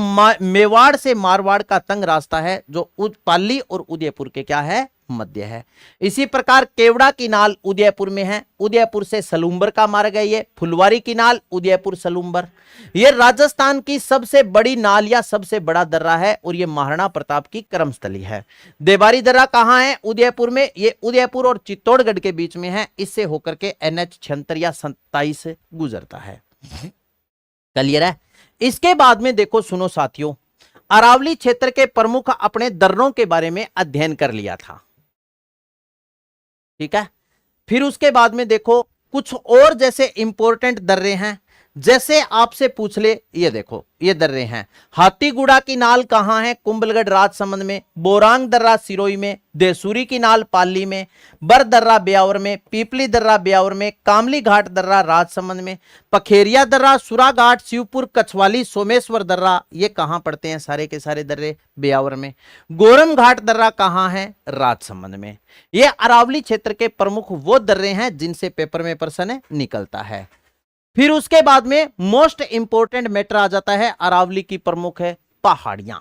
मेवाड़ से मारवाड़ का तंग रास्ता है जो पाली और उदयपुर के क्या है? मध्य है। इसी प्रकार केवड़ा की नाल उदयपुर में है। उदयपुर से सलूंबर का मार्ग है ये। फुलवारी की नाल उदयपुर सलूंबर। ये राजस्थान की सबसे बड़ी नाल या सबसे बड़ा दर्रा है और ये महाराणा प्रताप की कर्मस्थली है। देवारी दर्रा कहां है? उदयपुर में। ये उदयपुर और चित्तौड़गढ़ के बीच में है। इससे होकर के NH 76 या 27 गुजरता है। क्लियर है? इसके बाद में देखो सुनो साथियों, अरावली क्षेत्र के प्रमुख अपने दर्रों के बारे में अध्ययन कर लिया था। ठीक है। फिर उसके बाद में देखो कुछ और जैसे इंपॉर्टेंट दर्रे हैं, जैसे आपसे पूछ ले, ये देखो ये दर्रे हैं, हाथीगुड़ा की नाल कहां है? कुंभलगढ़ राजसमंद में। बोरांग दर्रा सिरोही में। देसूरी की नाल पाली में। बर दर्रा ब्यावर में। पीपली दर्रा ब्यावर में। कामली घाट दर्रा राजसमंद में। पखेरिया दर्रा, सुरा घाट, शिवपुर, कछवाली, सोमेश्वर दर्रा, ये कहां पड़ते हैं? सारे के सारे दर्रे ब्यावर में। गोरम घाट दर्रा कहां है? राजसमंद में। ये अरावली क्षेत्र के प्रमुख वो दर्रे हैं जिनसे पेपर में प्रश्न निकलता है। फिर उसके बाद में मोस्ट इंपोर्टेंट मैटर आ जाता है, अरावली की प्रमुख है पहाड़ियां।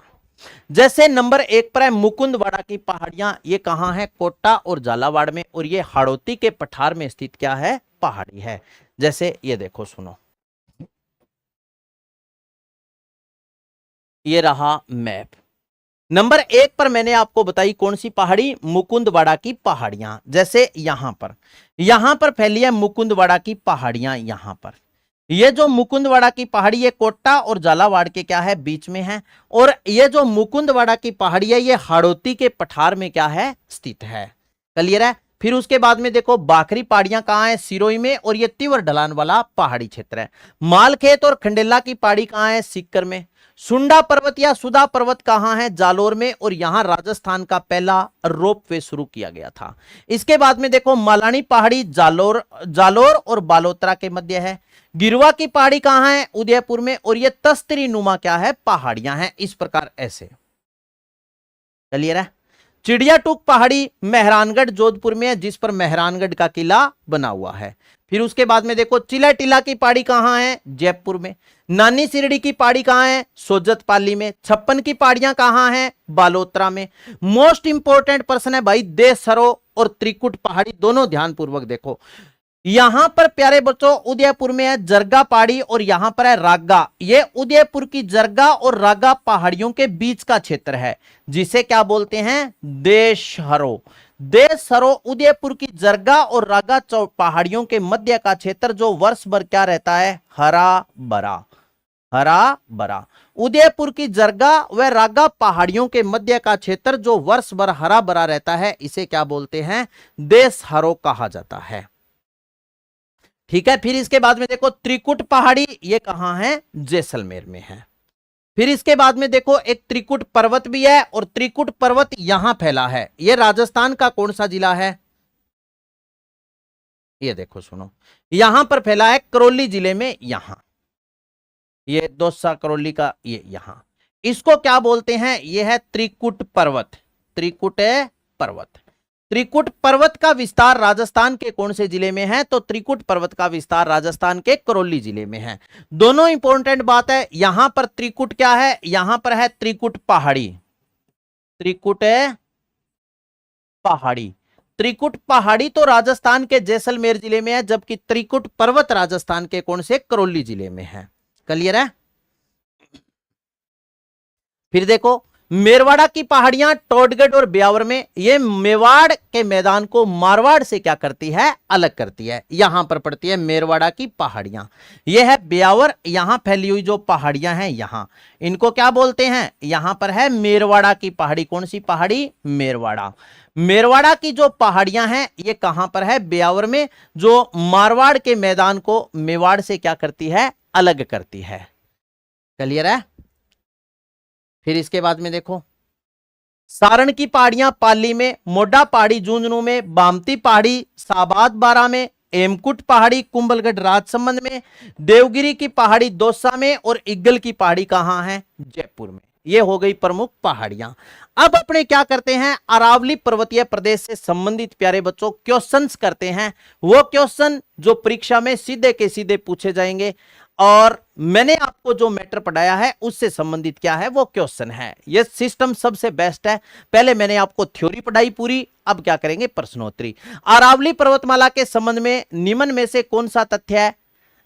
जैसे नंबर 1 पर है मुकुंदवाड़ा की पहाड़ियां, ये कहां है? कोटा और झालावाड़ में, और ये हाड़ौती के पठार में स्थित क्या है? पहाड़ी है। जैसे ये देखो, सुनो, ये रहा मैप। नंबर 1 पर मैंने आपको बताई कौन सी पहाड़ी? मुकुंदवाड़ा की पहाड़ियां। जैसे यहां पर फैली है मुकुंदवाड़ा की पहाड़ियां। यहां पर ये जो मुकुंदवाड़ा की पहाड़ी, ये कोटा और झालावाड़ के क्या है? बीच में है। और ये जो मुकुंदवाड़ा की पहाड़ी है, ये हाड़ौती के पठार में क्या है? स्थित है। क्लियर है? फिर उसके बाद में देखो, बाकरी पहाड़ियां कहां है? सिरोही में, और ये तीव्र ढलान वाला पहाड़ी क्षेत्र है। मालखेत और खंडेला की पहाड़ी कहां है? सीकर में। सुंडा पर्वत या सुधा पर्वत कहां है? जालोर में, और यहां राजस्थान का पहला रोपवे शुरू किया गया था। इसके बाद में देखो, मालानी पहाड़ी जालोर और बालोतरा के मध्य है। गिरवा की पहाड़ी कहां है? उदयपुर में, और ये तस्तरी नुमा क्या है? पहाड़ियां हैं। इस प्रकार ऐसे क्लियर है। चिड़िया टूक पहाड़ी मेहरानगढ़ जोधपुर में है, जिस पर मेहरानगढ़ का किला बना हुआ है। फिर उसके बाद में देखो, चिला टीला की पहाड़ी कहां है? जयपुर में। नानी सिरड़ी की पहाड़ी कहां है? सोजत पाली में। छप्पन की पहाड़ियां कहां हैं? बालोतरा में। मोस्ट इंपोर्टेंट प्रश्न है भाई, देसरो और त्रिकुट पहाड़ी, दोनों ध्यानपूर्वक देखो। यहां पर प्यारे बच्चों उदयपुर में है जरगा पहाड़ी, और यहां पर है रागा। ये उदयपुर की जरगा और रागा पहाड़ियों के बीच का क्षेत्र है, जिसे क्या बोलते हैं? देशहरो। देशहरो उदयपुर की जरगा और रागा पहाड़ियों के मध्य का क्षेत्र, जो वर्ष भर क्या रहता है? हरा भरा। हरा भरा। उदयपुर की जरगा व रागा पहाड़ियों के मध्य का क्षेत्र, जो वर्ष भर हरा भरा रहता है, इसे क्या बोलते हैं? देशहरो कहा जाता है। ठीक है। फिर इसके बाद में देखो, त्रिकुट पहाड़ी, ये कहां है? जैसलमेर में है। फिर इसके बाद में देखो, एक त्रिकुट पर्वत भी है, और त्रिकुट पर्वत यहां फैला है। ये राजस्थान का कौन सा जिला है? ये देखो, सुनो, यहां पर फैला है करौली जिले में। यहां ये दौसा करौली का, ये यहां, इसको क्या बोलते हैं? ये है त्रिकुट पर्वत। त्रिकुट पर्वत। त्रिकुट पर्वत का विस्तार राजस्थान के कौन से जिले में है? तो त्रिकुट पर्वत का विस्तार राजस्थान के करौली जिले में है। दोनों इंपॉर्टेंट बात है। यहां पर त्रिकुट क्या है? यहां पर है त्रिकुट पहाड़ी। त्रिकुट पहाड़ी। त्रिकुट पहाड़ी तो राजस्थान के जैसलमेर जिले में है, जबकि त्रिकुट पर्वत राजस्थान के कौन से? करौली जिले में है। क्लियर है? फिर देखो, मेरवाड़ा की पहाड़ियां टोडगढ़ और ब्यावर में। ये मेवाड़ के मैदान को मारवाड़ से क्या करती है? अलग करती है। यहां पर पड़ती है मेरवाड़ा की पहाड़ियां। यह है ब्यावर, यहां फैली हुई जो पहाड़ियां हैं, यहां इनको क्या बोलते हैं? यहां पर है मेरवाड़ा की पहाड़ी। कौन सी पहाड़ी? मेरवाड़ा। मेरवाड़ा की जो पहाड़ियां हैं, ये कहां पर है? ब्यावर में, जो मारवाड़ के मैदान को मेवाड़ से क्या करती है? अलग करती है। क्लियर है? फिर इसके बाद में देखो, सारण की पहाड़ियां पाली में, मोडा पहाड़ी झुंझुनू में, बामती पहाड़ी साबाद बारा में, हेमकुट पहाड़ी कुंभलगढ़ राजसमंद में, देवगिरी की पहाड़ी दौसा में, और इग्गल की पहाड़ी कहां है? जयपुर में। ये हो गई प्रमुख पहाड़ियां। अब अपने क्या करते हैं? अरावली पर्वतीय प्रदेश से संबंधित प्यारे बच्चों क्वेश्चंस करते हैं। वो क्वेश्चन जो परीक्षा में सीधे के सीधे पूछे जाएंगे, और मैंने आपको जो मैटर पढ़ाया है उससे संबंधित क्या है? वो क्वेश्चन है। ये सिस्टम सबसे बेस्ट है। पहले मैंने आपको थ्योरी पढ़ाई पूरी, अब क्या करेंगे? प्रश्नोत्तरी। अरावली पर्वतमाला के संबंध में निम्न में से कौन सा तथ्य है?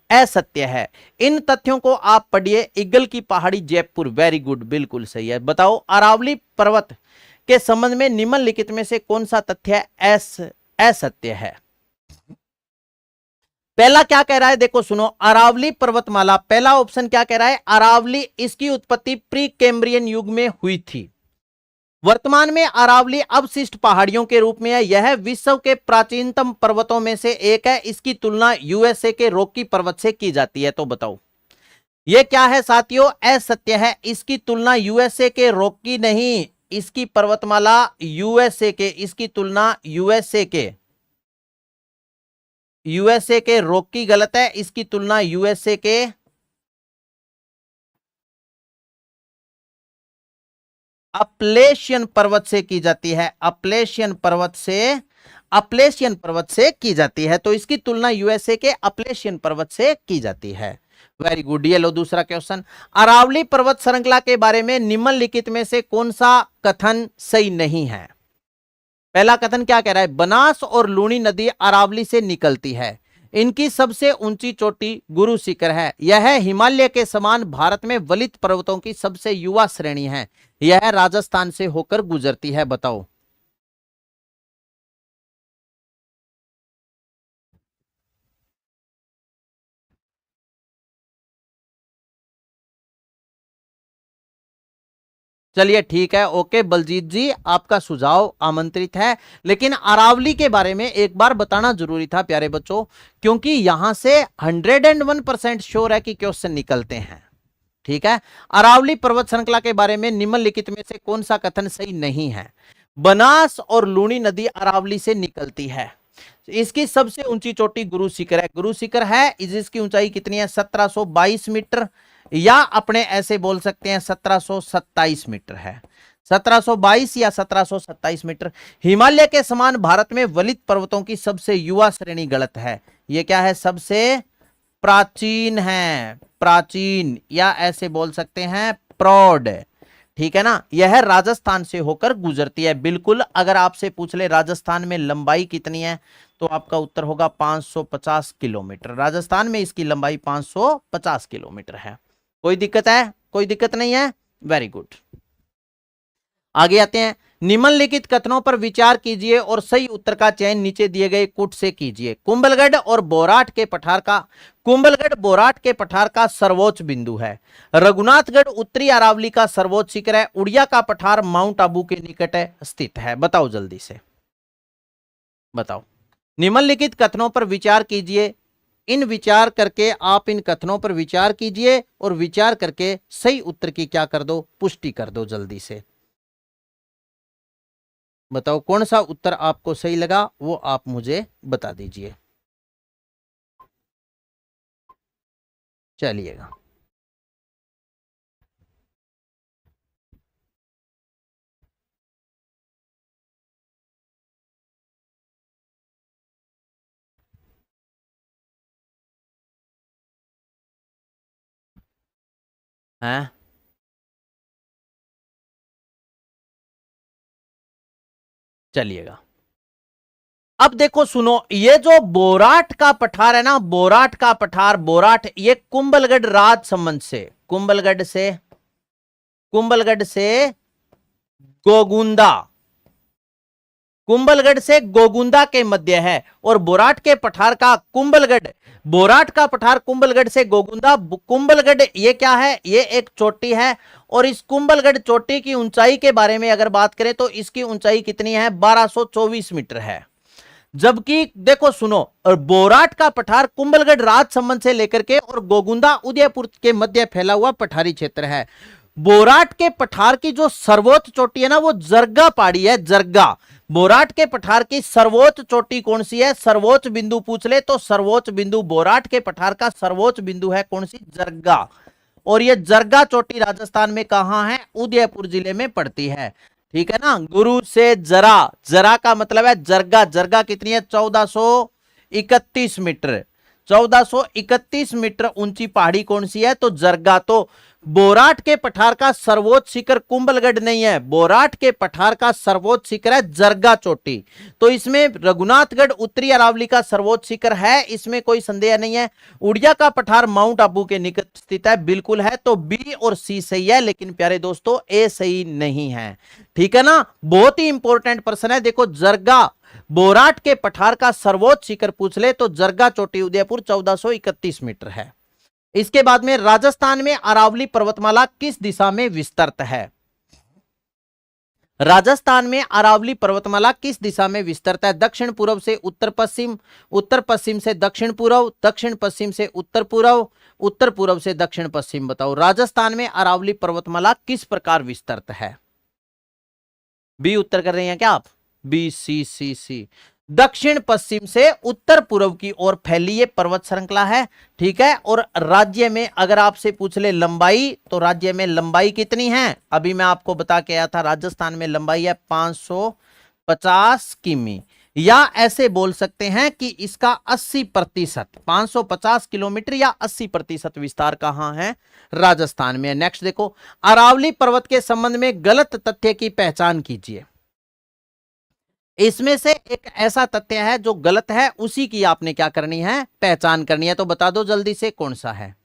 असत्य है। इन तथ्यों को आप पढ़िए। इग्गल की पहाड़ी जयपुर, वेरी गुड, बिल्कुल सही है। बताओ, अरावली पर्वत के संबंध में निम्नलिखित में से कौन सा तथ्य असत्य है? पहला क्या कह रहा है? देखो सुनो, अरावली पर्वतमाला, पहला ऑप्शन क्या कह रहा है? अरावली, इसकी उत्पत्ति प्री कैम्ब्रियन युग में हुई थी। वर्तमान में अरावली अवशिष्ट पहाड़ियों के रूप में है। यह विश्व के प्राचीनतम पर्वतों में से एक है। इसकी तुलना यूएसए के रॉकी पर्वत से की जाती है। तो बताओ ये क्या है साथियों? असत्य है। इसकी तुलना यूएसए के रॉकी नहीं, इसकी पर्वतमाला यूएसए के, इसकी तुलना यूएसए के रॉकी गलत है। इसकी तुलना यूएसए के अपलेशियन पर्वत से की जाती है। अपलेशियन पर्वत से की जाती है। तो इसकी तुलना यूएसए के अपलेशियन पर्वत से की जाती है। Very good. ये लो दूसरा क्वेश्चन। अरावली पर्वत श्रृंखला के बारे में निम्नलिखित में से कौन सा कथन सही नहीं है? पहला कथन क्या कह रहा है? बनास और लूणी नदी अरावली से निकलती है। इनकी सबसे ऊंची चोटी गुरु शिखर है। यह हिमालय के समान भारत में वलित पर्वतों की सबसे युवा श्रेणी है। यह राजस्थान से होकर गुजरती है। बताओ। चलिए ठीक है, ओके बलजीत जी, आपका सुझाव आमंत्रित है। लेकिन अरावली के बारे में एक बार बताना जरूरी था प्यारे बच्चों, क्योंकि यहां से 101% श्योर है कि क्वेश्चन निकलते हैं। ठीक है। अरावली पर्वत श्रृंखला के बारे में निम्नलिखित में से कौन सा कथन सही नहीं है? बनास और लूणी नदी अरावली से निकलती है। इसकी सबसे ऊंची चोटी गुरु शिखर है। गुरु शिखर है, इसकी ऊंचाई कितनी है? 1722 मीटर, या अपने ऐसे बोल सकते हैं 1727 मीटर है। 1722 या 1727 मीटर। हिमालय के समान भारत में वलित पर्वतों की सबसे युवा श्रेणी गलत है। यह क्या है? सबसे प्राचीन है। प्राचीन, या ऐसे बोल सकते हैं प्रौढ़। ठीक है ना। यह राजस्थान से होकर गुजरती है। बिल्कुल। अगर आपसे पूछ ले राजस्थान में लंबाई कितनी है, तो आपका उत्तर होगा 550 किलोमीटर। राजस्थान में इसकी लंबाई 550 किलोमीटर है। कोई दिक्कत है? कोई दिक्कत नहीं है। Very good. आगे आते हैं। निम्नलिखित कथनों पर विचार कीजिए और सही उत्तर का चयन नीचे दिए गए कुट से कीजिए। कुंभलगढ़ और बोराट के पठार का सर्वोच्च बिंदु है। रघुनाथगढ़ उत्तरी अरावली का सर्वोच्च शिखर है। उड़िया का पठार माउंट आबू के निकट स्थित है। बताओ जल्दी से, बताओ। निम्नलिखित कथनों पर विचार कीजिए। इन कथनों पर विचार कीजिए और विचार करके सही उत्तर की क्या कर दो? पुष्टि कर दो जल्दी से। बताओ कौन सा उत्तर आपको सही लगा, वो आप मुझे बता दीजिए। चलिएगा। हैं? चलिएगा। अब देखो सुनो, ये जो बोराट का पठार है ना, बोराट ये कुंभलगढ़ राज संबंध से, कुंभलगढ़ से गोगुंदा के मध्य है। और बोराट का पठार कुंभलगढ़ से गोगुंदा। कुंभलगढ़ ये क्या है? ये एक चोटी है। और इस कुंभलगढ़ चोटी की ऊंचाई के बारे में अगर बात करें तो इसकी ऊंचाई कितनी है? 1224 मीटर है। जबकि देखो सुनो, और बोराट का पठार कुंभलगढ़ राज संबंध से लेकर के और गोगुंदा उदयपुर के मध्य फैला हुआ पठारी क्षेत्र है। बोराट के पठार की जो सर्वोच्च चोटी है ना, वो जरगा पहाड़ी है। जरगा। बोराट के पठार की सर्वोच्च चोटी कौन सी है? सर्वोच्च बिंदु पूछ ले तो सर्वोच्च बिंदु, बोराट के पठार का सर्वोच्च बिंदु है कौन सी? जरगा। और ये जरगा चोटी राजस्थान में कहां है? उदयपुर जिले में पड़ती है। ठीक है ना। गुरु से जरा का मतलब है जरगा। जरगा कितनी है? 1431 मीटर। 1431 मीटर ऊंची पहाड़ी कौन सी है? तो जरगा। तो बोराट के पठार का सर्वोच्च शिखर कुंभलगढ़ नहीं है, बोराट के पठार का सर्वोच्च शिखर है जरगा चोटी। तो इसमें रघुनाथगढ़ उत्तरी अरावली का सर्वोच्च शिखर है, इसमें कोई संदेह नहीं है। उड़िया का पठार माउंट आबू के निकट स्थित है, बिल्कुल है। तो बी और सी सही है, लेकिन प्यारे दोस्तों ए सही नहीं है। ठीक है ना। बहुत ही इंपॉर्टेंट प्रश्न है। देखो जरगा, बोराट के पठार का सर्वोच्च शिखर पूछ ले तो जरगा चोटी उदयपुर 1431 मीटर है। इसके बाद में राजस्थान में अरावली पर्वतमाला किस दिशा में विस्तृत है? राजस्थान में अरावली पर्वतमाला किस दिशा में विस्तृत है? दक्षिण पूर्व से उत्तर पश्चिम, उत्तर पश्चिम से दक्षिण पूर्व, दक्षिण पश्चिम से उत्तर पूर्व, उत्तर पूर्व से दक्षिण पश्चिम। बताओ राजस्थान में अरावली पर्वतमाला किस प्रकार विस्तृत है? बी उत्तर कर रहे हैं क्या आप? बी, सी, सी, सी। दक्षिण पश्चिम से उत्तर पूर्व की ओर फैली ये पर्वत श्रृंखला है, ठीक है। और राज्य में अगर आपसे पूछ ले लंबाई, तो राज्य में लंबाई कितनी है? अभी मैं आपको बता के आया था, राजस्थान में लंबाई है 550 किमी, या ऐसे बोल सकते हैं कि इसका 80%, 550 किलोमीटर या 80% विस्तार कहां है? राजस्थान में। नेक्स्ट देखो, अरावली पर्वत के संबंध में गलत तथ्य की पहचान कीजिए। इसमें से एक ऐसा तथ्य है जो गलत है, उसी की आपने क्या करनी है? पहचान करनी है। तो बता दो जल्दी से कौन सा है?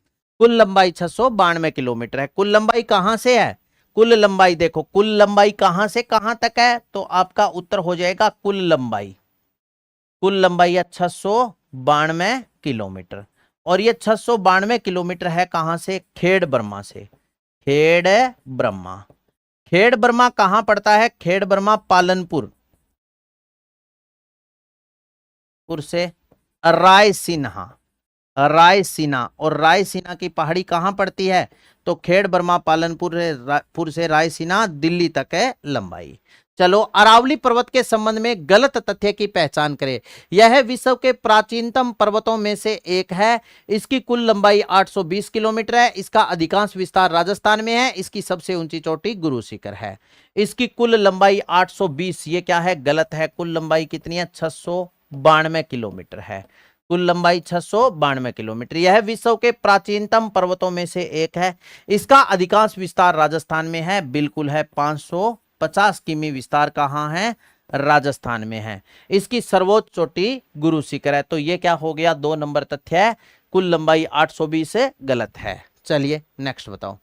कुल लंबाई 692 किलोमीटर है। कुल लंबाई कहां से है? कुल लंबाई देखो, कुल लंबाई कहां से कहां तक है? तो आपका उत्तर हो जाएगा कुल लंबाई। कुल लंबाई है 692 किलोमीटर, और ये 692 किलोमीटर है कहां से? खेड़ ब्रह्मा से। खेड़ ब्रह्मा, खेड़ ब्रह्मा कहां पड़ता है? खेड़ ब्रह्मा पालनपुर से रायसीना, रायसीना, और रायसीना की पहाड़ी कहां पड़ती है? तो खेड़ ब्रह्मा पालनपुर से रायसीना दिल्ली तक है लंबाई। चलो, अरावली पर्वत के संबंध में गलत तथ्य की पहचान करें। यह विश्व के प्राचीनतम पर्वतों में से एक है। इसकी कुल लंबाई 820 किलोमीटर है। इसका अधिकांश विस्तार राजस्थान में है। इसकी सबसे ऊंची चोटी गुरु शिखर है। इसकी कुल लंबाई 820, ये क्या है? गलत है। कुल लंबाई कितनी है? 692 किलोमीटर है। कुल लंबाई 692 किलोमीटर। यह विश्व के प्राचीनतम पर्वतों में से एक है। इसका अधिकांश विस्तार राजस्थान में है। बिल्कुल है। 550 किमी विस्तार कहां है? राजस्थान में है। इसकी सर्वोच्च चोटी गुरु शिखर है। तो यह क्या हो गया? 2 नंबर तथ्य है। कुल लंबाई 820 गलत है। चलिए नेक्स्ट बताओ।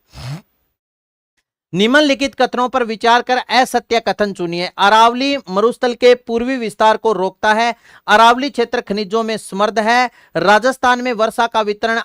निम्नलिखित कथनों पर विचार कर असत्य कथन चुनिए। अरावली मरुस्थल के पूर्वी विस्तार को रोकता है। अरावली क्षेत्र खनिजों में समृद्ध है। राजस्थान में वर्षा का वितरण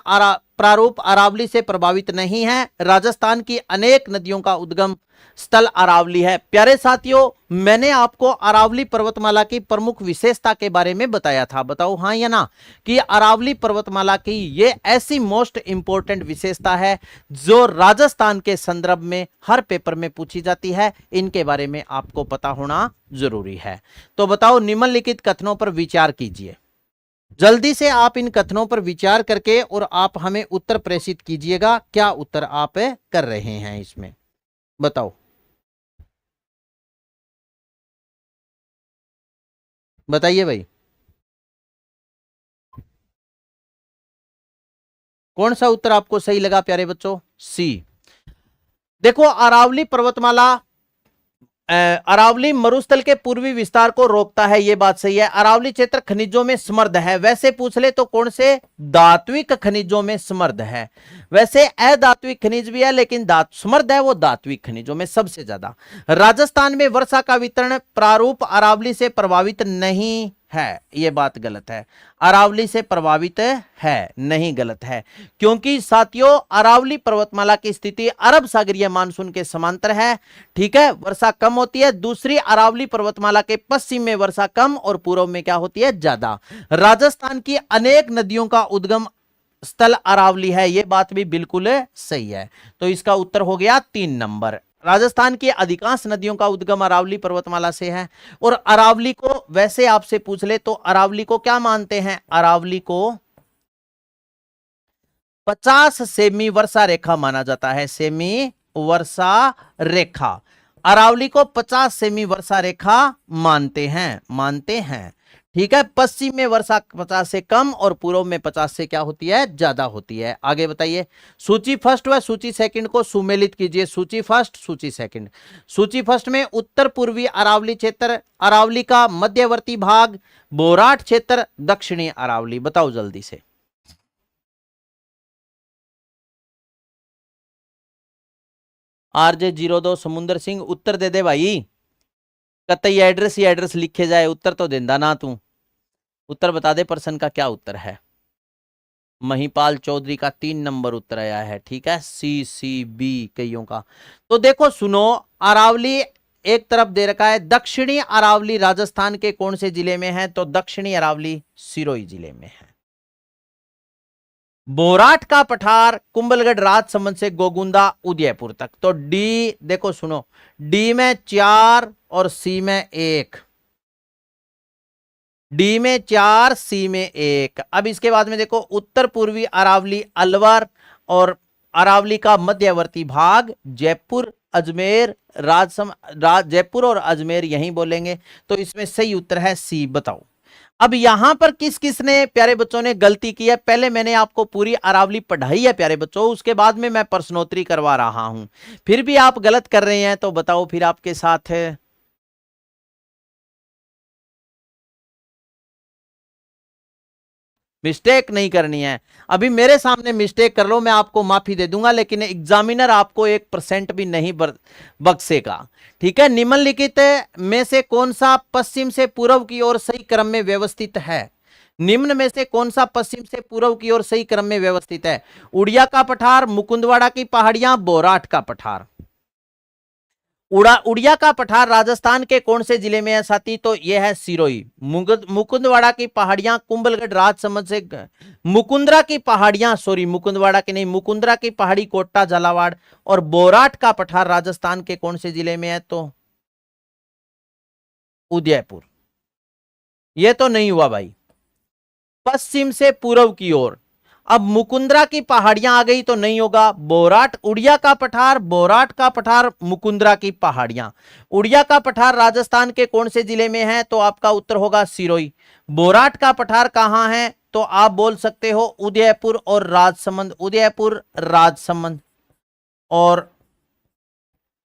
प्रारूप अरावली से प्रभावित नहीं है। राजस्थान की अनेक नदियों का उद्गम स्थल अरावली है। प्यारे साथियों, मैंने आपको अरावली पर्वतमाला की प्रमुख विशेषता के बारे में बताया था। बताओ हाँ या ना, कि अरावली पर्वतमाला की ये ऐसी मोस्ट इंपॉर्टेंट विशेषता है जो राजस्थान के संदर्भ में हर पेपर में पूछी जाती है। इनके बारे में आपको पता होना जरूरी है। तो बताओ, निम्नलिखित कथनों पर विचार कीजिए। जल्दी से आप इन कथनों पर विचार करके और आप हमें उत्तर प्रेषित कीजिएगा। क्या उत्तर आप कर रहे हैं इसमें? बताओ, बताइए भाई, कौन सा उत्तर आपको सही लगा प्यारे बच्चों? सी। देखो, अरावली पर्वतमाला अरावली मरुस्थल के पूर्वी विस्तार को रोकता है, यह बात सही है। अरावली क्षेत्र खनिजों में समृद्ध है। वैसे पूछ ले तो कौन से? धात्विक खनिजों में समृद्ध है। वैसे अधात्विक खनिज भी है, लेकिन समृद्ध है वो धात्विक खनिजों में सबसे ज्यादा। राजस्थान में वर्षा का वितरण प्रारूप अरावली से प्रभावित नहीं है, यह बात गलत है। अरावली से प्रभावित है नहीं, गलत है। क्योंकि साथियों, अरावली पर्वतमाला की स्थिति अरब सागरीय मानसून के समांतर है, ठीक है। वर्षा कम होती है। दूसरी, अरावली पर्वतमाला के पश्चिम में वर्षा कम और पूर्व में क्या होती है? ज्यादा। राजस्थान की अनेक नदियों का उद्गम स्थल अरावली है, यह बात भी बिल्कुल सही है। तो इसका उत्तर हो गया 3 नंबर। राजस्थान की अधिकांश नदियों का उद्गम अरावली पर्वतमाला से है। और अरावली को वैसे आपसे पूछ ले तो अरावली को क्या मानते हैं? अरावली को 50 सेमी वर्षा रेखा माना जाता है। सेमी वर्षा रेखा, अरावली को 50 सेमी वर्षा रेखा मानते हैं, ठीक है। पश्चिम में वर्षा 50 से कम और पूर्व में 50 से क्या होती है? ज्यादा होती है। आगे बताइए। सूची फर्स्ट व सूची सेकंड को सुमेलित कीजिए। सूची फर्स्ट, सूची सेकंड। सूची फर्स्ट में उत्तर पूर्वी अरावली क्षेत्र, अरावली का मध्यवर्ती भाग, बोराट क्षेत्र, दक्षिणी अरावली। बताओ जल्दी से। RJ02 समुंदर सिंह, उत्तर दे दे भाई। कतई एड्रेस ही एड्रेस लिखे जाए, उत्तर तो देंदा ना तू। उत्तर बता दे, प्रश्न का क्या उत्तर है? महिपाल चौधरी का 3 नंबर उत्तर आया है, ठीक है। सी, सी, बी कईयों का। तो देखो सुनो, अरावली एक तरफ दे रखा है दक्षिणी अरावली राजस्थान के कौन से जिले में है, तो दक्षिणी अरावली सिरोही जिले में है। बोराट का पठार कुंभलगढ़ राजसमंद से गोगुंदा उदयपुर तक, तो डी देखो सुनो, डी में 4 और सी में 1, डी में 4 सी में 1। अब इसके बाद में देखो उत्तर पूर्वी अरावली अलवर और अरावली का मध्यवर्ती भाग जयपुर अजमेर जयपुर और अजमेर यहीं बोलेंगे, तो इसमें सही उत्तर है सी। बताओ अब यहां पर किस किस ने प्यारे बच्चों ने गलती की है। पहले मैंने आपको पूरी अरावली पढ़ाई है प्यारे बच्चों, उसके बाद में मैं प्रश्नोत्तरी करवा रहा हूं, फिर भी आप गलत कर रहे हैं, तो बताओ फिर आपके साथ है। मिस्टेक नहीं करनी है, अभी मेरे सामने मिस्टेक कर लो मैं आपको माफी दे दूंगा, लेकिन एग्जामिनर आपको 1% भी नहीं बख्शेगा। ठीक है, निम्नलिखित में से कौन सा पश्चिम से पूर्व की ओर सही क्रम में व्यवस्थित है। निम्न में से कौन सा पश्चिम से पूर्व की ओर सही क्रम में व्यवस्थित है। उड़िया का पठार, मुकुंदवाड़ा की पहाड़ियां, बोराट का पठार। उड़िया का पठार राजस्थान के कौन से जिले में है साथी, तो यह है सिरोही। मुकुंदवाड़ा की पहाड़ियां कुंभलगढ़ राजसमंद से, मुकुंदरा की पहाड़ियां, सॉरी मुकुंदवाड़ा की नहीं, मुकुंदरा की पहाड़ी कोटा झालावाड़, और बोराट का पठार राजस्थान के कौन से जिले में है, तो उदयपुर। यह तो नहीं हुआ भाई, पश्चिम से पूर्व की ओर। अब मुकुंदरा की पहाड़ियां आ गई तो नहीं होगा। बोराट उड़िया का पठार, बोराट का पठार, मुकुंदरा की पहाड़ियां। उड़िया का पठार राजस्थान के कौन से जिले में है, तो आपका उत्तर होगा सिरोही। बोराट का पठार कहां है, तो आप बोल सकते हो उदयपुर और राजसमंद, उदयपुर राजसमंद। और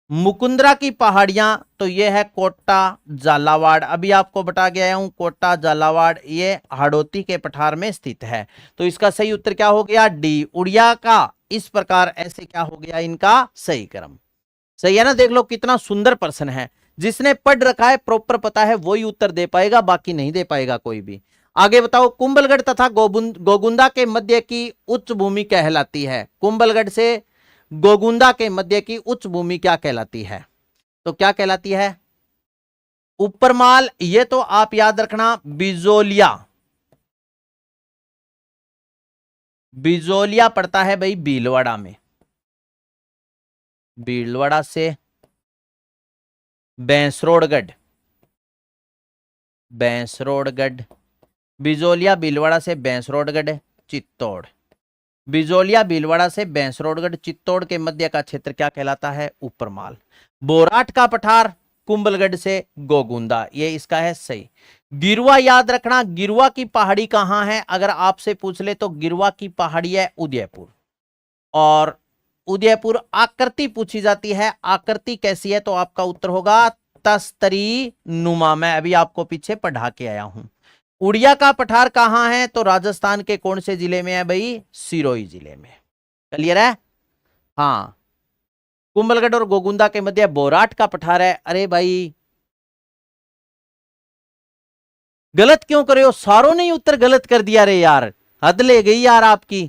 मुकुंदरा की पहाड़ियां तो यह है कोटा झालावाड़। अभी आपको बता गया हूं कोटा झालावाड़ ये हाड़ौती के पठार में स्थित है, तो इसका सही उत्तर क्या हो गया, डी। उड़िया का इस प्रकार ऐसे क्या हो गया इनका सही क्रम। सही है ना, देख लो कितना सुंदर प्रश्न है, जिसने पढ़ रखा है प्रॉपर पता है वही उत्तर दे पाएगा, बाकी नहीं दे पाएगा कोई भी। आगे बताओ, कुंभलगढ़ तथा गोगुंदा के मध्य की उच्च भूमि कहलाती है। कुंभलगढ़ से गोगुंदा के मध्य की उच्च भूमि क्या कहलाती है, तो क्या कहलाती है, ऊपरमाल। ये तो आप याद रखना, बिजोलिया, बिजोलिया पड़ता है भाई भीलवाड़ा में, भीलवाड़ा से बैंसरोडगढ़, बैंसरोडगढ़, बिजोलिया भीलवाड़ा से बैंसरोडगढ़ चित्तौड़। बिजोलिया भीलवाड़ा से बैंसरोडगढ़ चित्तौड़ के मध्य का क्षेत्र क्या कहलाता है, ऊपरमाल। बोराट का पठार कुंभलगढ़ से गोगुंदा, ये इसका है सही। गिरवा याद रखना, गिरवा की पहाड़ी कहां है, अगर आपसे पूछ ले तो गिरवा की पहाड़ी है उदयपुर। और उदयपुर आकृति पूछी जाती है, आकृति कैसी है, तो आपका उत्तर होगा तस्तरी नुमा। मैं अभी आपको पीछे पढ़ा के आया हूं। उड़िया का पठार कहां है, तो राजस्थान के कौन से जिले में है भाई, सिरोही जिले में। क्लियर है, हाँ। कुंभलगढ़ और गोगुंदा के मध्य बोराट का पठार है। अरे भाई गलत क्यों कर रहे हो, सारों ने उत्तर गलत कर दिया रे यार, हद ले गई यार आपकी।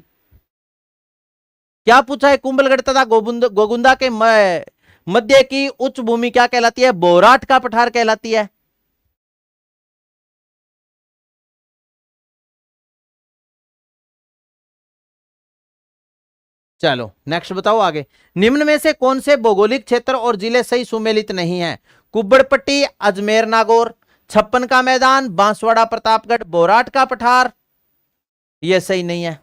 क्या पूछा है, कुंभलगढ़ तथा गोगुंदा के मध्य की उच्च भूमि क्या कहलाती है, बोराट का पठार कहलाती है। चलो नेक्स्ट बताओ आगे। निम्न में से कौन से भौगोलिक क्षेत्र और जिले सही सुमेलित नहीं है, कुब्बड़पट्टी, अजमेर नागौर, छप्पन का मैदान, बांसवाड़ा प्रतापगढ़, बोराट का पठार, यह सही नहीं है।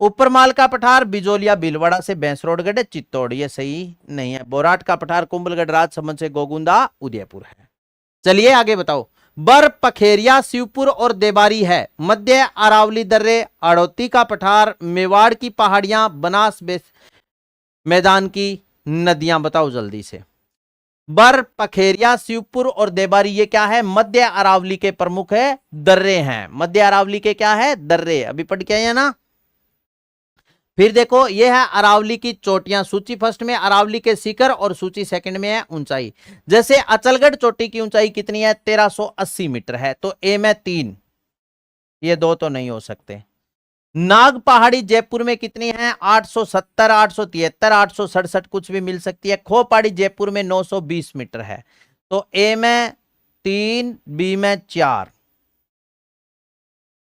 ऊपरमाल का पठार बिजोलिया भीलवाड़ा से बैंसरोडगढ़ चित्तौड़, यह सही नहीं है। बोराट का पठार कुंभलगढ़ राजसमंद से गोगुंदा उदयपुर है। चलिए आगे बताओ। बर, पखेरिया, शिवपुर और देबारी है। मध्य अरावली दर्रे, हाड़ौती का पठार, मेवाड़ की पहाड़ियां, बनास मैदान की नदियां। बताओ जल्दी से। बर, पखेरिया, शिवपुर और देबारी ये क्या है, मध्य अरावली के प्रमुख है दर्रे हैं। मध्य अरावली के क्या है, दर्रे। अभी पढ़ के आए ना। फिर देखो ये है अरावली की चोटियां। सूची फर्स्ट में अरावली के शिखर और सूची सेकंड में है ऊंचाई। जैसे अचलगढ़ चोटी की ऊंचाई कितनी है, 1380 मीटर है, तो ए में 3, ये 2 तो नहीं हो सकते। नाग पहाड़ी जयपुर में कितनी है, 870, 873, 867 कुछ भी मिल सकती है। खो पहाड़ी जयपुर में 920 मीटर है, तो ए में 3, बी में 4,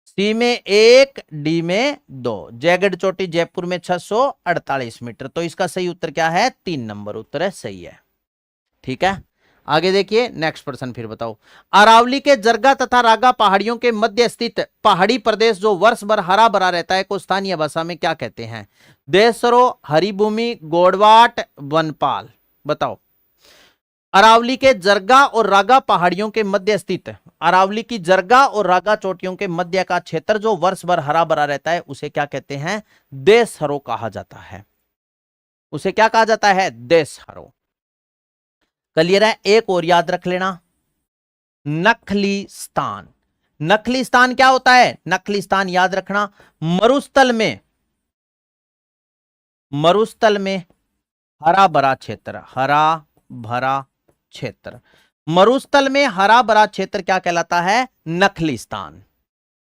सी में 1, डी में 2। जयगढ़ चोटी जयपुर में 648 मीटर। तो इसका सही उत्तर क्या है? 3 नंबर उत्तर है, सही है। ठीक है, आगे देखिए नेक्स्ट प्रश्न फिर बताओ। अरावली के जरगा तथा रागा पहाड़ियों के मध्य स्थित पहाड़ी प्रदेश जो वर्ष भर हरा भरा रहता है को स्थानीय भाषा में क्या कहते हैं? देशरो, हरिभूमि, गोडवाट, वनपाल। बताओ। अरावली के जरगा और रागा पहाड़ियों के मध्य स्थित, अरावली की जरगा और रागा चोटियों के मध्य का क्षेत्र जो वर्ष भर हरा भरा रहता है उसे क्या कहते हैं? देशहरो कहा जाता है। उसे क्या कहा जाता है? देशहरो। क्लियर है? एक और याद रख लेना, नखलीस्तान। नखलीस्तान क्या होता है? नखलीस्तान याद रखना, मरुस्थल में, मरुस्थल में हरा भरा क्षेत्र, हरा भरा क्षेत्र, मरुस्थल में हरा भरा क्षेत्र क्या कहलाता है? नखलीस्तान।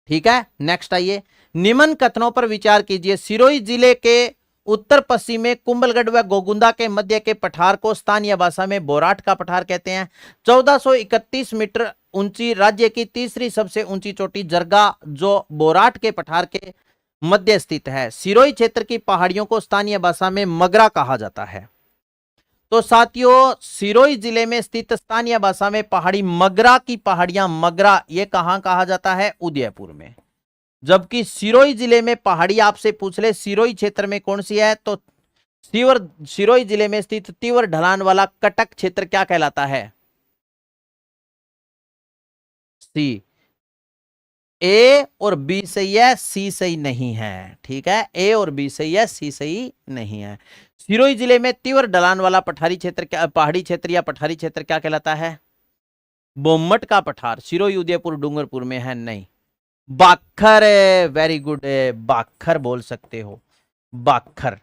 ठीक है, नेक्स्ट आइए। निम्न कथनों पर विचार कीजिए। सिरोही जिले के उत्तर पश्चिम में कुंभलगढ़ व गोगुंदा के मध्य के पठार को स्थानीय भाषा में बोराट का पठार कहते हैं। 1431 मीटर ऊंची राज्य की तीसरी सबसे ऊंची चोटी जरगा जो बोराट के पठार के मध्य स्थित है। सिरोही क्षेत्र की पहाड़ियों को स्थानीय भाषा में मगरा कहा जाता है। तो साथियों, सिरोही जिले में स्थित स्थानीय भाषा में पहाड़ी मगरा की पहाड़ियां, मगरा ये कहां कहा जाता है? उदयपुर में। जबकि सिरोही जिले में पहाड़ी आपसे पूछ ले सिरोही क्षेत्र में कौन सी है, तो सिरोही जिले में स्थित तीव्र ढलान वाला कटक क्षेत्र क्या कहलाता है? सी। ए और बी सही है, सी सही नहीं है। ठीक है, ए और बी सही है, सी सही नहीं है। सिरोही जिले में तीव्र ढलान वाला पठारी क्षेत्र क्या, पहाड़ी क्षेत्र या पठारी क्षेत्र क्या कहलाता है? बोमट का पठार। सिरोही, उदयपुर, डूंगरपुर में है? नहीं, बाखर। वेरी गुड, बाखर बोल सकते हो, बाखर।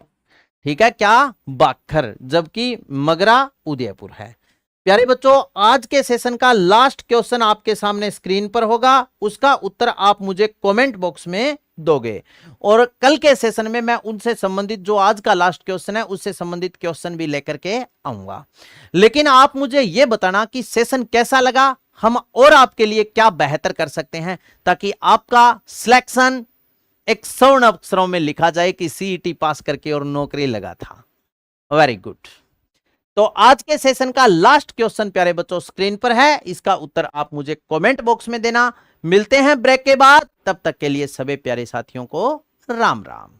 ठीक है, क्या? बाखर। जबकि मगरा उदयपुर है। प्यारे बच्चों, आज के सेशन का लास्ट क्वेश्चन आपके सामने स्क्रीन पर होगा, उसका उत्तर आप मुझे कमेंट बॉक्स में दोगे और कल के सेशन में मैं उनसे संबंधित जो आज का लास्ट क्वेश्चन है उससे संबंधित क्वेश्चन भी लेकर के आऊंगा। लेकिन आप मुझे यह बताना कि सेशन कैसा लगा, हम और आपके लिए क्या बेहतर कर सकते हैं ताकि आपका सिलेक्शन एक स्वर्ण अक्षरों में लिखा जाए कि सीईटी पास करके और नौकरी लगा था। Very good. तो आज के सेशन का लास्ट क्वेश्चन प्यारे बच्चों स्क्रीन पर है, इसका उत्तर आप मुझे कमेंट बॉक्स में देना। मिलते हैं ब्रेक के बाद, तब तक के लिए सभी प्यारे साथियों को राम राम।